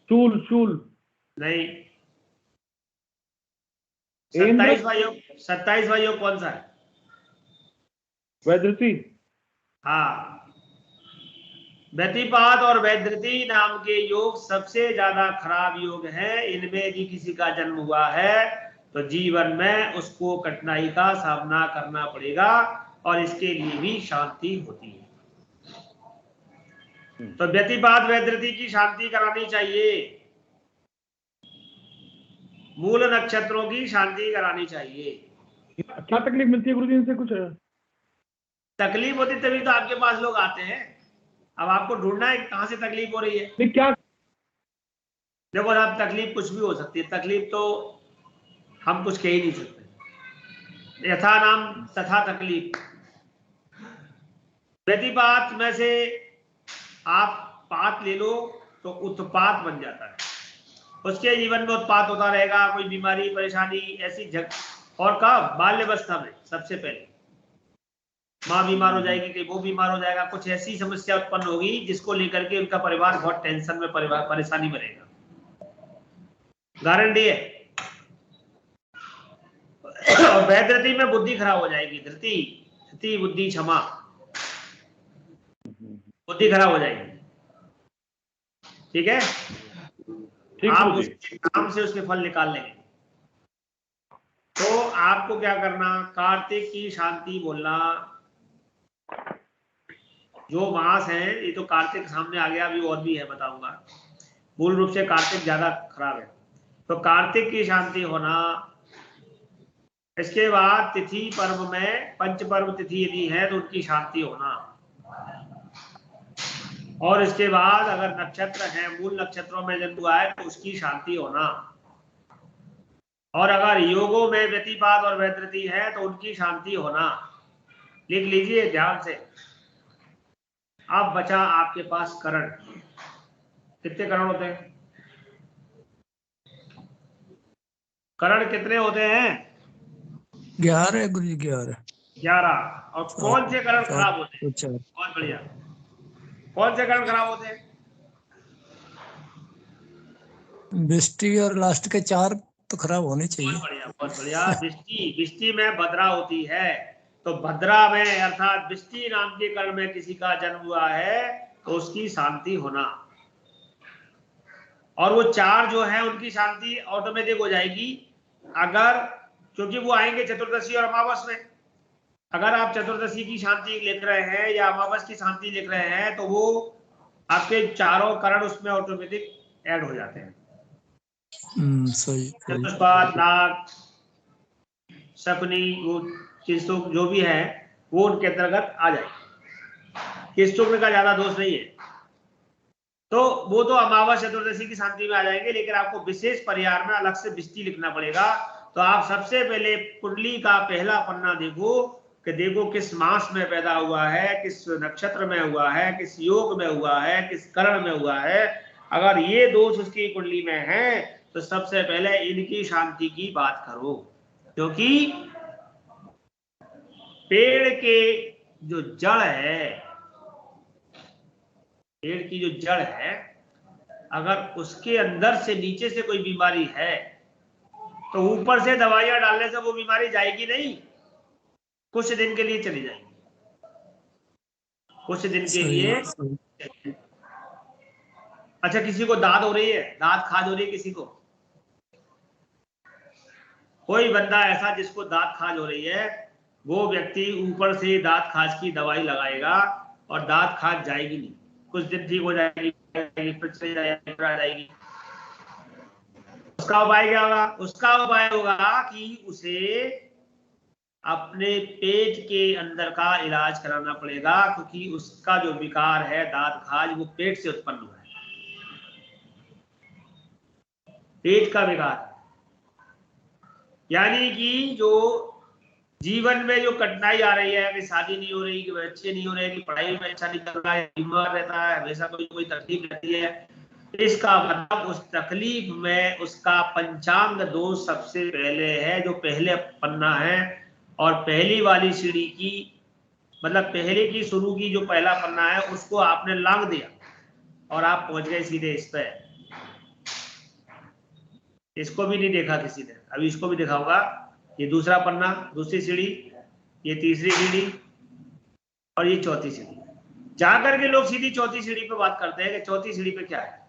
Speaker 7: शूल शूल
Speaker 1: नहीं।
Speaker 7: इंद्र
Speaker 1: 27वां योग कौन सा है?
Speaker 7: वैधृति।
Speaker 1: हाँ, व्यतिपात और वैधृति नाम के योग सबसे ज्यादा खराब योग है। इनमें यदि किसी का जन्म हुआ है तो जीवन में उसको कठिनाई का सामना करना पड़ेगा और इसके लिए भी शांति होती है। तो व्यतिपात वैधृति की शांति करानी चाहिए, मूल नक्षत्रों की शांति करानी चाहिए।
Speaker 7: क्या तकलीफ मिलती है गुरुजी इनसे कुछ?
Speaker 1: तकलीफ होती तभी तो आपके पास लोग आते हैं। अब आपको ढूंढना है कहां से तकलीफ हो रही है।
Speaker 7: नहीं क्या?
Speaker 1: देखो आप, तकलीफ कुछ भी हो सकती है, तकलीफ तो हम कुछ कह ही नहीं सकते। यथा नाम तथा तकलीफ। व्यतिपात में से आप पात ले लो तो उत्पात बन जाता है, उसके जीवन में उत्पात होता रहेगा, कोई बीमारी परेशानी ऐसी और कब? बाल्यावस्था में सबसे पहले माँ बीमार हो जाएगी, कहीं वो बीमार हो जाएगा, कुछ ऐसी समस्या उत्पन्न होगी जिसको लेकर के उनका परिवार बहुत टेंशन में, परिवार परेशानी में रहेगा। गारंटी है। और वैधृति में बुद्धि खराब हो जाएगी। धृति बुद्धि क्षमा, बुद्धि खराब हो जाएगी। ठीक है, आप उसके काम से उसके फल निकाल लेंगे। तो आपको क्या करना, कार्तिक की शांति बोलना। जो मास है, ये तो कार्तिक सामने आ गया, अभी और भी है बताऊंगा। मूल रूप से कार्तिक ज्यादा खराब है, तो कार्तिक की शांति होना। इसके बाद तिथि पर्व में, पंच पर्व तिथि यदि है तो उनकी शांति होना। और इसके बाद अगर नक्षत्र है, मूल नक्षत्रों में जन्म हुआ है तो उसकी शांति होना। और अगर योगों में व्यतिपात और वैधृति है तो उनकी शांति होना। लिख लीजिए ध्यान से। अब बचा आपके पास करण। कितने करण होते हैं? करण कितने होते हैं?
Speaker 6: 11 गुरु जी, 11।
Speaker 1: 11। और कौन से करण खराब होते हैं?
Speaker 6: अच्छा,
Speaker 1: बहुत बढ़िया। कौन से करण खराब होते हैं?
Speaker 6: दृष्टि और लास्ट के 4 तो खराब होने चाहिए।
Speaker 1: बहुत बढ़िया, बहुत बढ़िया। दृष्टि में भद्रा होती है, तो भद्रा में अर्थात दृष्टि नाम के कर्ण में किसी का जन्म हुआ है तो उसकी शांति होना। और वो 4 जो है उनकी शांति ऑटोमेटिक हो जाएगी अगर, क्योंकि वो आएंगे चतुर्दशी और अमावस में। अगर आप चतुर्दशी की शांति लिख रहे हैं या अमावस की शांति लिख रहे हैं तो वो आपके चारों करण उसमें ऑटोमेटिक ऐड हो जाते हैं।
Speaker 6: सही।
Speaker 1: चतुष्पाद, नाग, शकुनी, वो किस्तुक जो भी है वो उनके अंतर्गत आ जाएगी। किस्तुक का ज्यादा दोष नहीं है, तो वो तो अमावस चतुर्दशी की शांति में आ जाएंगे। लेकिन आपको विशेष परिहार में अलग से विष्टि लिखना पड़ेगा। तो आप सबसे पहले कुंडली का पहला पन्ना देखो कि देखो किस मास में पैदा हुआ है, किस नक्षत्र में हुआ है, किस योग में हुआ है, किस करण में हुआ है। अगर ये दोष उसकी कुंडली में है तो सबसे पहले इनकी शांति की बात करो। क्योंकि पेड़ के जो जड़ है, पेड़ की जो जड़ है, अगर उसके अंदर से नीचे से कोई बीमारी है तो ऊपर से दवाइयां डालने से वो बीमारी जाएगी नहीं, कुछ दिन के लिए चली जाएगी, कुछ दिन के लिए। अच्छा, किसी को दाद हो रही है, दाद खाज हो रही है किसी को, कोई बंदा ऐसा जिसको दाद खाज हो रही है, वो व्यक्ति ऊपर से दाद खाज की दवाई लगाएगा और दाद खाज जाएगी नहीं, कुछ दिन ठीक हो जाएगी, फिर से जाएगी। उसका उपाय क्या होगा? उसका उपाय होगा कि उसे अपने पेट के अंदर का इलाज कराना पड़ेगा, क्योंकि उसका जो विकार है दाद खाज वो पेट से उत्पन्न हुआ है, पेट का विकार। यानी कि जो जीवन में जो कठिनाई आ रही है कि शादी नहीं हो रही, कि बच्चे नहीं हो रहे, कि पढ़ाई में अच्छा नहीं चल रहा है, बीमार रहता है, हमेशा कोई तकलीफ रहती है, इसका मतलब उस तकलीफ में उसका पंचांग दोष सबसे पहले है, जो पहले पन्ना है। और पहली वाली सीढ़ी की मतलब पहले की शुरू की जो पहला पन्ना है उसको आपने लांग दिया और आप पहुंच गए सीधे इस पे। इसको भी नहीं देखा किसी ने, अभी इसको भी दिखाऊंगा। ये दूसरा पन्ना, दूसरी सीढ़ी, ये तीसरी सीढ़ी और ये चौथी सीढ़ी। जाकर के लोग सीधी चौथी सीढ़ी पे बात करते हैं कि चौथी सीढ़ी पे क्या है,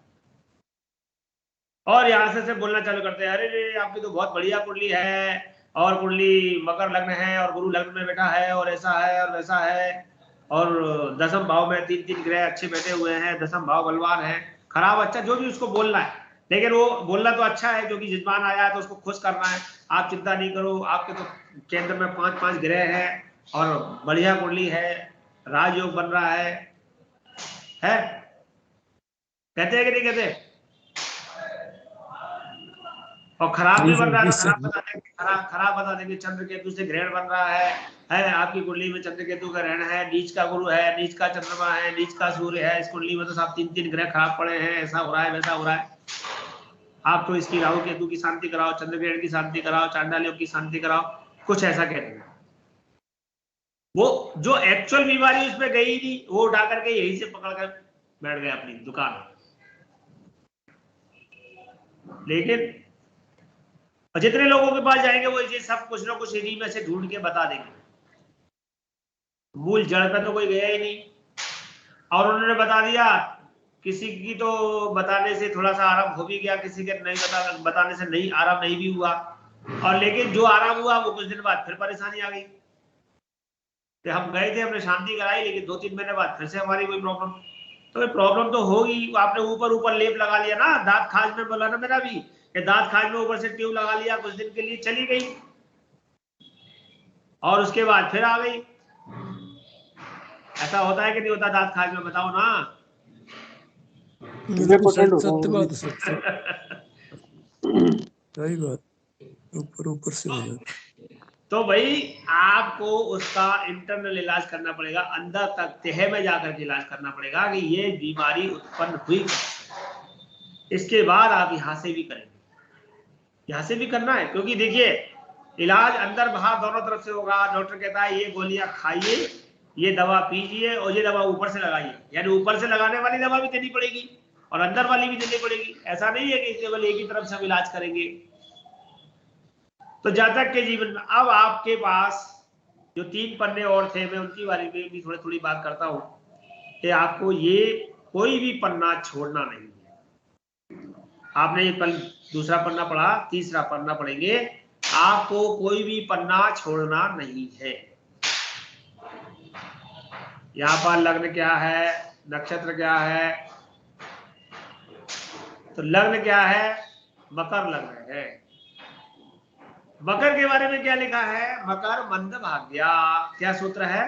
Speaker 1: और यहां से बोलना चालू करते हैं, अरे रे आपकी तो बहुत बढ़िया कुंडली है और कुंडली मकर लग्न है और गुरु लग्न में बैठा है और ऐसा है और वैसा है और दसम भाव में 3-3 ग्रह अच्छे बैठे हुए हैं, दसम भाव बलवान है, खराब अच्छा जो भी उसको बोलना है, लेकिन वो बोलना तो अच्छा है क्योंकि जजमान आया है तो उसको खुश करना है। आप चिंता नहीं करो, आपके तो केंद्र में 5-5 ग्रह है और बढ़िया कुंडली है, राजयोग बन रहा है? कहते हैं कि नहीं कहते? और खराब भी बन रहा है तो खराब बता देंगे, चंद्र केतु से ग्रहण बन रहा है आपकी कुंडली में चंद्र केतु का ग्रहण है, नीच का गुरु है, नीच का चंद्रमा है, नीच का सूर्य है, इस कुंडली में तो सब 3-3 ग्रह खराब पड़े हैं, ऐसा हो रहा है वैसा हो रहा है। आप तो इसकी राहु केतु की शांति कराओ, चंद्र ग्रहण की शांति कराओ, चांडाल योग की शांति कराओ, कुछ ऐसा कह देंगे। वो जो एक्चुअल बीमारी उसमें गई ही नहीं, वो उठा करके यहीं से पकड़ कर बैठ गए अपनी दुकान। लेकिन जितने लोगों के पास जाएंगे वो ये सब कुछ ना कुछ इन्हीं में से ढूंढ के बता देंगे, मूल जड़ पे तो कोई गया ही नहीं। और उन्होंने बता दिया, किसी की तो बताने से थोड़ा सा आराम हो भी गया, किसी के नहीं बताने से नहीं आराम नहीं भी हुआ, और लेकिन जो आराम हुआ वो कुछ दिन बाद फिर परेशानी आ गई। तो हम गए थे, हमने शांति कराई, लेकिन 2-3 महीने बाद फिर से हमारी कोई प्रॉब्लम। तो प्रॉब्लम तो होगी, आपने ऊपर लेप लगा लिया ना, दांत खाज में बोला ना मेरा भी, दांत खाज में ऊपर से ट्यूब लगा लिया, कुछ दिन के लिए चली गई और उसके बाद फिर आ गई। ऐसा होता है कि नहीं होता दांत खाज में? बताओ ना।
Speaker 6: सत्य बात, सही बात, ऊपर से हो जाता।
Speaker 1: तो भाई आपको उसका इंटरनल इलाज करना पड़ेगा, अंदर तक तह में जाकर के इलाज करना पड़ेगा कि ये बीमारी उत्पन्न हुई। इसके बाद आप यहां से भी करेंगे, यहां से भी करना है, क्योंकि देखिए इलाज अंदर बाहर दोनों तरफ से होगा। डॉक्टर कहता है ये गोलियां खाइए, ये दवा पीजिए और ये दवा ऊपर से लगाइए, यानी ऊपर से लगाने वाली दवा भी देनी पड़ेगी और अंदर वाली भी देनी पड़ेगी। ऐसा नहीं है कि केवल एक ही तरफ से हम इलाज करेंगे। तो जातक के जीवन में अब आपके पास जो 3 पन्ने और थे, मैं उनकी बारे में भी थोड़ी बात करता हूं कि आपको ये कोई भी पन्ना छोड़ना नहीं है। आपने ये दूसरा पन्ना पढ़ा, तीसरा पन्ना पढ़ेंगे, आपको कोई भी पन्ना छोड़ना नहीं है। यहाँ पर लग्न क्या है, नक्षत्र क्या है? तो लग्न क्या है? मकर लग्न है। मकर के बारे में क्या लिखा है? मकर मंद भाग्या। क्या सूत्र है?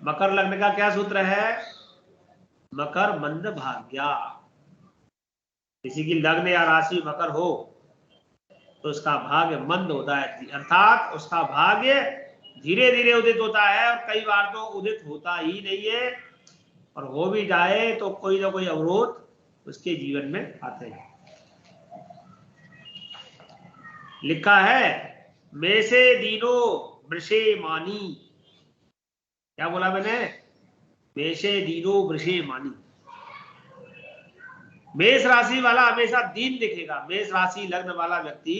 Speaker 1: मकर लग्न का क्या सूत्र है? मकर मंद भाग्या। किसी की लग्न या राशि मकर हो तो उसका भाग्य मंद होता है, अर्थात उसका भाग्य धीरे धीरे उदित होता है और कई बार तो उदित होता ही नहीं है, और हो भी जाए तो कोई ना कोई अवरोध उसके जीवन में आते हैं। लिखा है मेषे दीनो वृषे मानी। क्या बोला मैंने? मेषे दीनो वृषे मानी। मेष राशि वाला हमेशा दीन दिखेगा, मेष राशि लग्न वाला व्यक्ति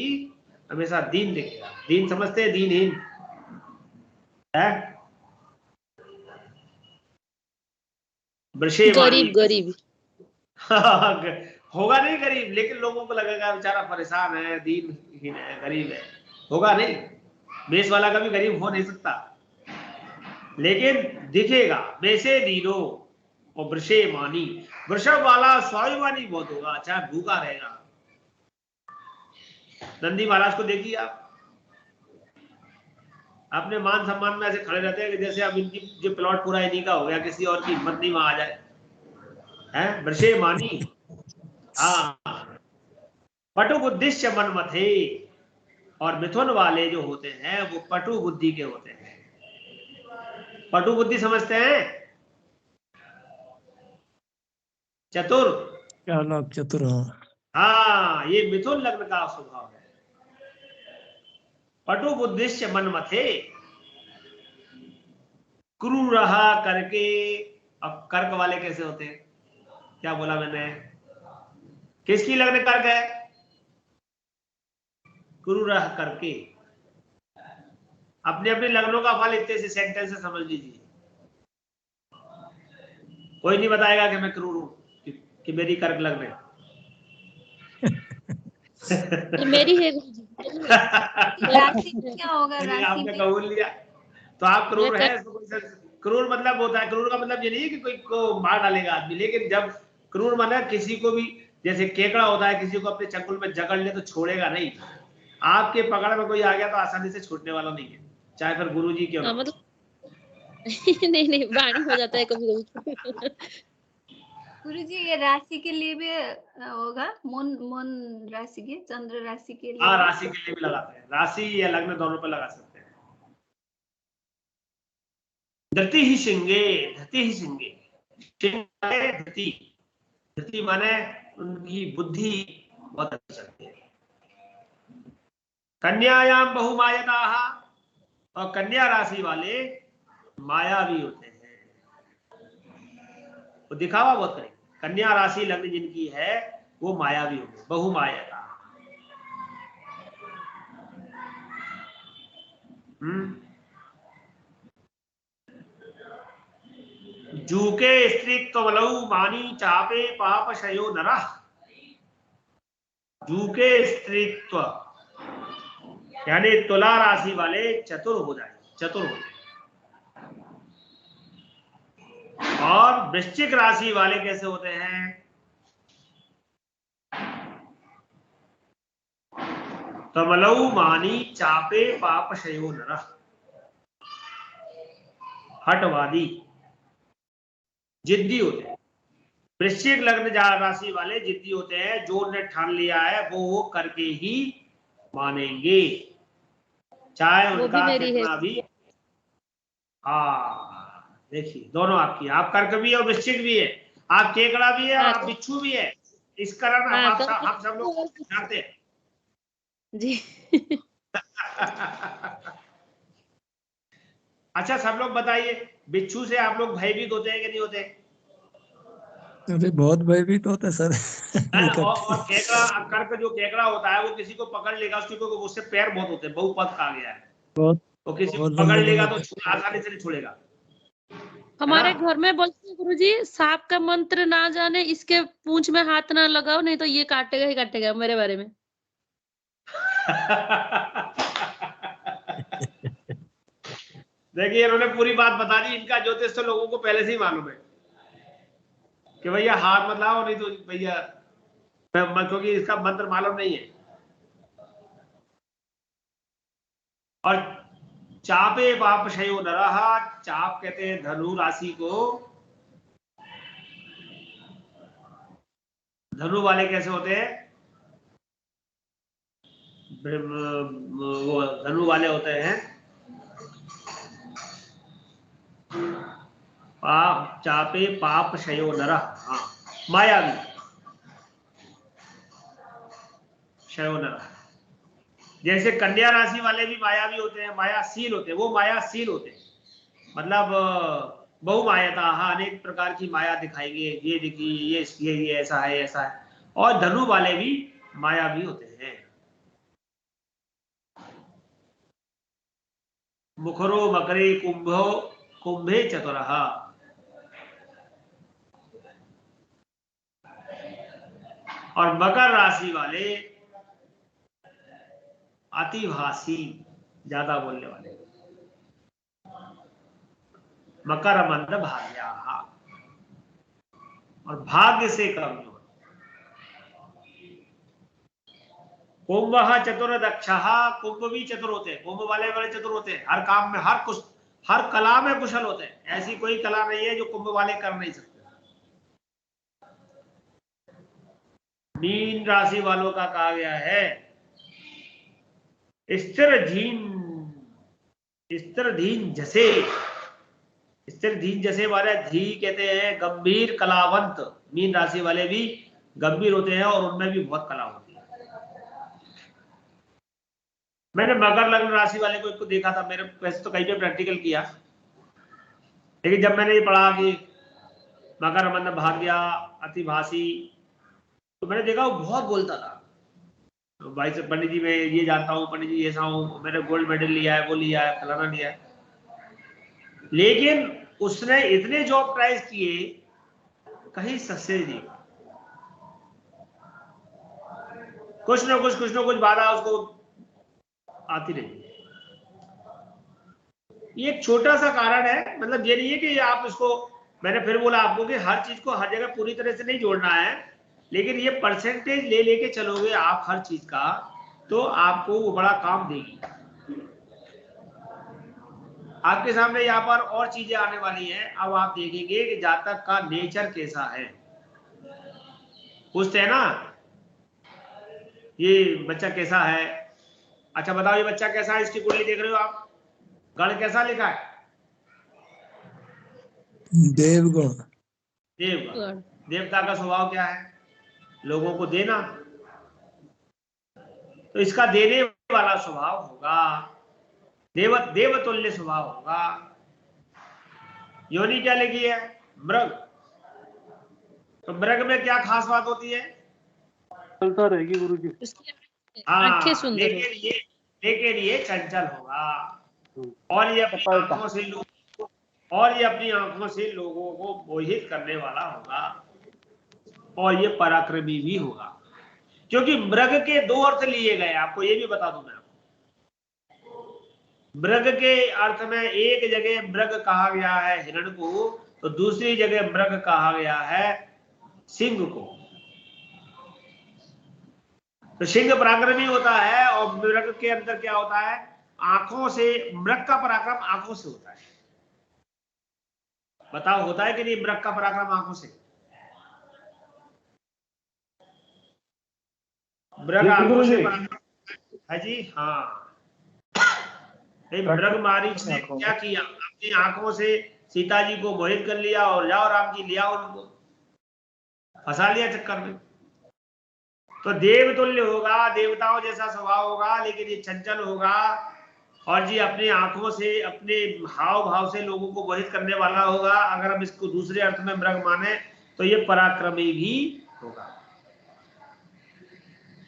Speaker 1: हमेशा दीन दिखेगा। दीन समझते हैं? दीनहीन है, वृषे
Speaker 8: गरीब गरीब
Speaker 1: होगा नहीं गरीब, लेकिन लोगों को लगेगा बेचारा परेशान है, दीनहीन है, गरीब है, होगा नहीं। मेष वाला कभी गरीब हो नहीं सकता, लेकिन दिखेगा मेषे दीनो और वृषे मानी। वृषभ वाला स्वाभिमानी बहुत होगा, चाहे भूखा रहेगा। नंदी महाराज को देखिए आप, अपने मान सम्मान में ऐसे खड़े रहते हैं कि जैसे अब इनकी जो प्लॉट पूरा इन्हीं का हो गया, किसी और की हिम्मत नहीं वहां आ जाए। है वृषे मानी। हाँ, पटु बुद्धिश्च मनमथे। और मिथुन वाले जो होते हैं वो पटु बुद्धि के होते हैं। पटु बुद्धि समझते हैं? चतुर।
Speaker 6: चालाक चतुर।
Speaker 1: हाँ, ये मिथुन लग्न का स्वभाव है। पटु बुद्धिश्च मनमथे। क्रूरः करके। अब कर्क वाले कैसे होते हैं? क्या बोला मैंने? किसकी लग्न कर्क है? क्रूरः करके। अपने अपने लग्नों का फल इतने से सेंटेंस से समझ लीजिए। कोई नहीं बताएगा कि मैं क्रूर हूं, कि मेरी कर्क लग्न है।
Speaker 8: ये मेरी है गुरुजी।
Speaker 3: राशि क्या होगा?
Speaker 1: चलिए,
Speaker 3: राशि
Speaker 1: आपने
Speaker 3: में
Speaker 1: कबूल लिया तो आप क्रूर
Speaker 8: मेरा
Speaker 1: है। इसमें कोई क्रूर मतलब होता है, क्रूर का मतलब ये नहीं है कि कोई को मार डालेगा आदमी, लेकिन जब क्रूर माना किसी को भी, जैसे केकड़ा होता है, किसी को अपने चंगुल में जकड़ ले तो छोड़ेगा नहीं। आपके पकड़ में कोई आ गया तो आसानी से छूटने वाला नहीं है, चाहे फिर गुरुजी क्यों ना
Speaker 8: हाँ,
Speaker 1: हो।
Speaker 8: मतलब नहीं नहीं वाणी हो जाता है कभी कभी।
Speaker 3: गुरुजी ये राशि के लिए भी होगा? मून मून राशि के, चंद्र राशि के लिए
Speaker 1: हाँ,
Speaker 3: भी?
Speaker 1: राशि के लिए भी लगाते हैं, राशि या लग्न दोनों पे लगा सकते हैं। धृति ही सिंगे, धृति ही सिंगे। धृति, धृति माने उनकी बुद्धि बहुत अच्छी चलती है। कन्यायाम बहुमायताः, और कन्या राशि वाले मायावी होते हैं, वो दिखावा बहुत करेंगे। कन्या राशि लग्न जिनकी है वो मायावी होंगे, बहुमायता। जूके स्त्रीत्वबलौ मानी चापे पाप शयो नरः। जूके स्त्रीत्व यानी तुला राशि वाले चतुर हो जाए, चतुर हो जाए। और वृश्चिक राशि वाले कैसे होते हैं? तमलौ मानी चापे पाप शयो नरः, हटवादी, जिद्दी होते हैं। वृश्चिक लग्न राशि वाले जिद्दी होते हैं, जो उन्हें ठान लिया है वो करके ही मानेंगे, चाहे
Speaker 8: वो
Speaker 1: उनका
Speaker 8: मेरी है।
Speaker 1: कितना भी। हाँ, देखिए दोनों आपकी, आप कर्क भी है और वृश्चिक भी है, आप केकड़ा भी है और
Speaker 8: हाँ,
Speaker 1: आप बिच्छू भी है। इस कारण
Speaker 8: हाँ,
Speaker 1: हम सब लोग जानते हैं।
Speaker 8: जी।
Speaker 1: अच्छा, सब लोग बताइए, बिच्छू से आप लोग भयभीत होते हैं कि नहीं होते?
Speaker 6: अरे बहुत भयभीत होता है सर। नहीं
Speaker 1: और
Speaker 6: करते।
Speaker 1: केकड़ा, कर्क जो केकड़ा होता है वो किसी को पकड़ लेगा, उसकी को उससे पैर बहुत होते हैं, बहुपद कहा गया है,
Speaker 6: बहुत
Speaker 1: तो किसी को
Speaker 6: बहुत
Speaker 1: पकड़
Speaker 6: लंबे
Speaker 1: लेगा
Speaker 6: लंबे।
Speaker 1: तो आसानी से नहीं छोड़ेगा, है
Speaker 8: हमारे
Speaker 1: ना?
Speaker 8: घर में बोलते हैं गुरुजी, सांप का मंत्र ना जाने इसके पूंछ में हाथ ना लगाओ, नहीं तो ये काटेगा ही काटेगा मेरे बारे में।
Speaker 1: देखिए, इन्होंने पूरी बात बता दी। इनका ज्योतिष तो लोगों को पहले से ही मालूम है कि भैया हाथ मत लाओ, नहीं तो भैया, क्योंकि इसका मंत्र मालूम नहीं है। और चापे पाप शयो नरः, चाप कहते हैं धनु राशि को। धनु वाले कैसे होते हैं? वो धनु वाले होते हैं पाप, चापे पाप शयो नरः, हाँ, मायावी शयो नरः। जैसे कन्या राशि वाले भी मायावी होते हैं, मायाशील होते हैं, वो मायाशील होते हैं, मतलब बहुमायता, अनेक प्रकार की माया दिखाएंगे, ये देखिए, ये ऐसा है, ऐसा है। और धनु वाले भी मायावी होते हैं। मुखरो मकरे कुंभो कुंभे चतुरः, और मकर राशि वाले अतिभाषी, ज्यादा बोलने वाले, मकर मंद भाग्या, और भाग्य से कमजोर। कुंभ चतुर दक्ष, कुंभ भी चतुर होते हैं, कुंभ वाले बड़े चतुर होते हैं, हर काम में, हर कला में कुशल होते हैं। ऐसी कोई कला नहीं है जो कुंभ वाले कर नहीं सकते। मीन राशि वालों का कहा गया है स्थिरधीन जैसे, स्थिरधीन जैसे वाले, धी कहते हैं गंभीर कलावंत। मीन राशि वाले भी गंभीर होते हैं और उनमें भी बहुत कला होती है। मैंने मकर लग्न राशि वाले को देखा था, मेरे वैसे तो कहीं पे प्रैक्टिकल किया, लेकिन जब मैंने ये पढ़ा कि मकर मन भाग्य अतिभाषी, तो मैंने देखा वो बहुत बोलता था। तो भाई से पंडित जी मैं ये जानता हूँ, पंडित जी ऐसा हूँ, मैंने गोल्ड मेडल लिया है, वो लिया है, फलाना लिया है। लेकिन उसने इतने जॉब ट्राई किए, कहीं सक्सेस नहीं। कुछ ना कुछ बाधा उसको आती रही। ये एक छोटा सा कारण है, मतलब ये नहीं है कि आप इसको, मैंने फिर बोला आपको कि हर चीज को हर जगह पूरी तरह से नहीं जोड़ना है, लेकिन ये परसेंटेज ले लेके चलोगे आप हर चीज का, तो आपको वो बड़ा काम देगी। आपके सामने यहाँ पर और चीजें आने वाली हैं। अब आप देखेंगे कि जातक का नेचर कैसा है। पूछते हैं ना ये बच्चा कैसा है, अच्छा बताओ ये बच्चा कैसा है, इसकी कुंडली देख रहे हो आप, गण कैसा लिखा है?
Speaker 6: देवगुण।
Speaker 1: देवगण। देवता का स्वभाव क्या है? लोगों को देना, तो इसका देने वाला स्वभाव होगा, देवतुल्य स्वभाव होगा। योनि क्या लिखी है? मृग। तो मृग में क्या खास बात होती है?
Speaker 2: चलता रहेगी गुरुजी।
Speaker 1: हाँ,
Speaker 8: आंखें सुंदर
Speaker 1: लेकिन ये चंचल होगा, और ये अपनी आंखों से अपनी आंखों से लोगों को मोहित करने वाला होगा, और ये पराक्रमी भी होगा। क्योंकि मृग के दो अर्थ लिए गए, आपको ये भी बता दूं मैं। मृग के अर्थ में एक जगह मृग कहा गया है हिरण को, तो दूसरी जगह मृग कहा गया है सिंह को। तो सिंह पराक्रमी होता है, और मृग के अंदर क्या होता है? आंखों से। मृग का पराक्रम आंखों से होता है। बताओ होता है कि नहीं मृग का पराक्रम आंखों से? मृग आंखों से है जी। हाँ, मृग मारीच ने क्या किया? अपनी आंखों से सीता जी को मोहित कर लिया, और जाओ राम जी लिया, उनको फंसा लिया चक्कर में। तो देवतुल्य होगा, देवताओं जैसा स्वभाव होगा, लेकिन ये चंचल होगा, और जी अपनी आंखों से अपने हाव भाव से लोगों को मोहित करने वाला होगा। अगर हम इसको दूसरे अर्थ में मृग माने तो ये पराक्रमी भी होगा।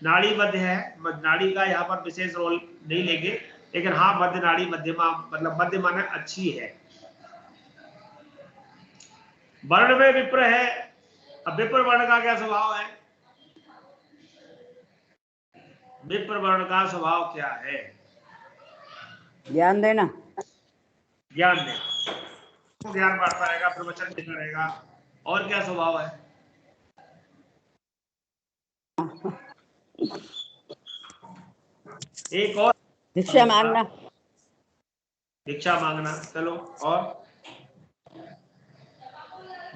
Speaker 1: नाड़ी मध्य है, नाड़ी का यहाँ पर विशेष रोल नहीं लेंगे, लेकिन हाँ मध्य नाड़ी मध्यमा, मतलब मध्य माने अच्छी है। वर्ण में विप्र है। अब विप्र वर्ण का क्या स्वभाव है? विप्र वर्ण का स्वभाव क्या है?
Speaker 4: ज्ञान देना।
Speaker 1: ज्ञान देना, तो ज्ञान बांटता रहेगा, प्रवचन देता रहेगा। और क्या स्वभाव है? एक और,
Speaker 4: भिक्षा मांगना।
Speaker 1: भिक्षा मांगना। चलो, और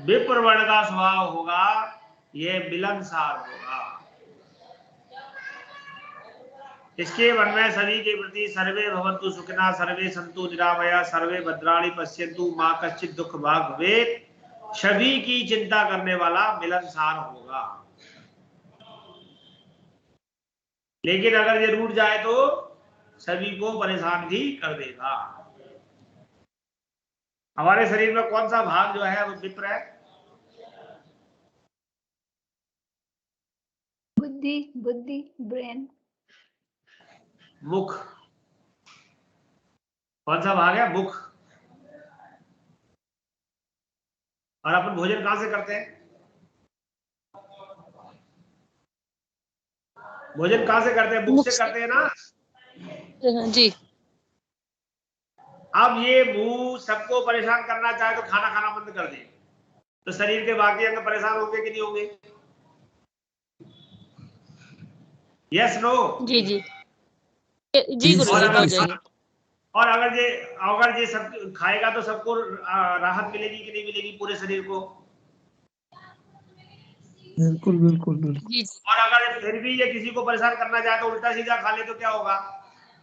Speaker 1: विप्र वर्ण का स्वभाव होगा, ये मिलनसार होगा। इसके वन में सभी के प्रति सर्वे भवन्तु सुखिनः, सर्वे सन्तु निरामया, सर्वे भद्राणि पश्यन्तु मा कश्चित् दुःख भाग् भवेत्। सभी की चिंता करने वाला मिलनसार होगा। लेकिन अगर ये रूठ जाए तो सभी को परेशान भी कर देगा। हमारे शरीर में कौन सा भाग जो है वो विप्र है?
Speaker 3: बुद्धि, ब्रेन।
Speaker 1: मुख। कौन सा भाग है? मुख। और अपन भोजन कहां से करते हैं? भोजन कहां से करते हैं? मुख से करते हैं ना
Speaker 8: जी।
Speaker 1: अब ये मुंह सबको परेशान करना चाहे तो खाना खाना बंद कर दे, तो शरीर के बाकी अंग परेशान होंगे कि नहीं होंगे? Yes no?
Speaker 8: जी जी जी गुरुजी हो जाएंगे।
Speaker 1: और अगर ये सब खाएगा तो सबको राहत मिलेगी कि नहीं मिलेगी पूरे शरीर को?
Speaker 6: बिल्कुल बिल्कुल बिल्कुल।
Speaker 8: जी
Speaker 1: और अगर फिर भी ये किसी को परेशान करना चाहे तो उल्टा सीधा खा ले तो क्या होगा?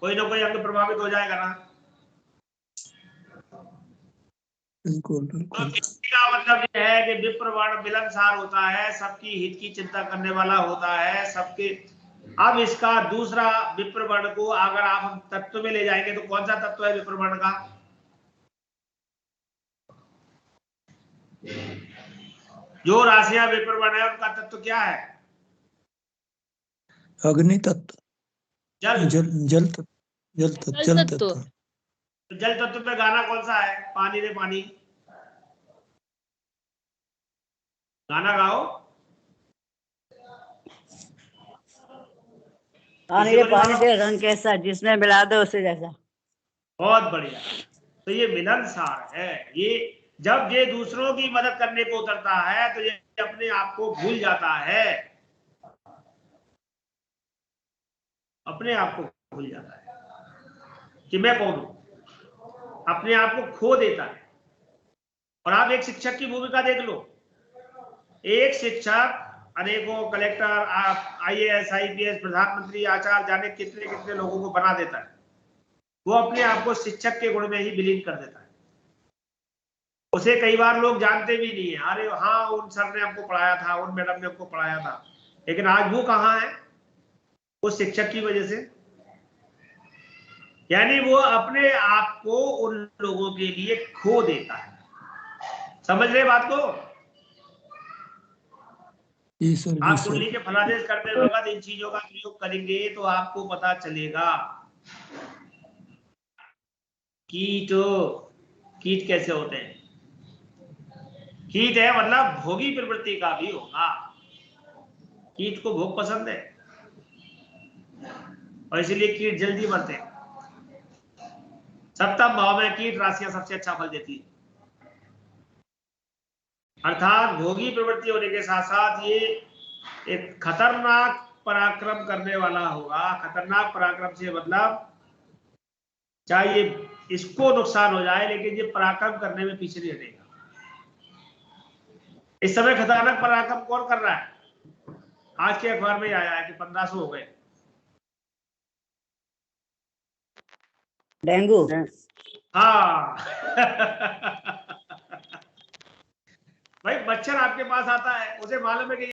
Speaker 1: कोई ना कोई अंग प्रभावित हो जाएगा ना।
Speaker 6: बिल्कुल
Speaker 1: तो
Speaker 6: बिल्कुल।
Speaker 1: इसका मतलब यह है कि विप्र वर्ण मिलनसार होता है, सबकी हित की चिंता करने वाला होता है, सबके। अब इसका दूसरा विप्र वर्ण को अगर आप हम तत्व में ले जाएंगे तो कौन सा तत्व है विप्र वर्ण का? जो राशियां पेपर बनाए उनका तत्व क्या है?
Speaker 6: अग्नि तत्व,
Speaker 1: जल।
Speaker 6: जल तत्व, जल तत्व।
Speaker 1: तो जल तत्व पे गाना कौन सा है? पानी रे पानी, गाना गाओ।
Speaker 4: पानी रे पानी दे रंग कैसा, जिसमें मिला दो उसे जैसा।
Speaker 1: बहुत बढ़िया। तो ये मिलनसार है। ये जब ये दूसरों की मदद करने को उतरता है तो ये अपने आप को भूल जाता है, अपने आप को भूल जाता है कि मैं कौन हूं, अपने आप को खो देता है। और आप एक शिक्षक की भूमिका देख लो। एक शिक्षक अनेकों कलेक्टर, IAS, IPS, प्रधानमंत्री, आचार्य, जाने कितने कितने लोगों को बना देता है। वो अपने आप को शिक्षक के गुण में ही विलीन कर देता है। उसे कई बार लोग जानते भी नहीं है। अरे हाँ, उन सर ने हमको पढ़ाया था, उन मैडम ने हमको पढ़ाया था, लेकिन आज वो कहाँ है? उस शिक्षक की वजह से। यानी वो अपने आप को उन लोगों के लिए खो देता है। समझ रहे बात को? आप कुंडली के फलादेश करते वक्त इन चीजों का प्रयोग करेंगे तो आपको पता चलेगा कीट कैसे होते हैं। कीट है मतलब भोगी प्रवृत्ति का भी होगा। कीट को भोग पसंद है और इसलिए कीट जल्दी मरते हैं। सप्तम भाव में कीट राशियां सबसे अच्छा फल देती है। अर्थात भोगी प्रवृत्ति होने के साथ साथ ये एक खतरनाक पराक्रम करने वाला होगा। खतरनाक पराक्रम से मतलब चाहे इसको नुकसान हो जाए लेकिन ये पराक्रम करने में पीछे नहीं हटेगा। इस समय खतरनाक पराक्रम कौन कर रहा है? आज के अखबार में आया है कि 1500 हो गए।
Speaker 4: डेंगू।
Speaker 1: हाँ भाई, मच्छर आपके पास आता है, उसे मालूम है कि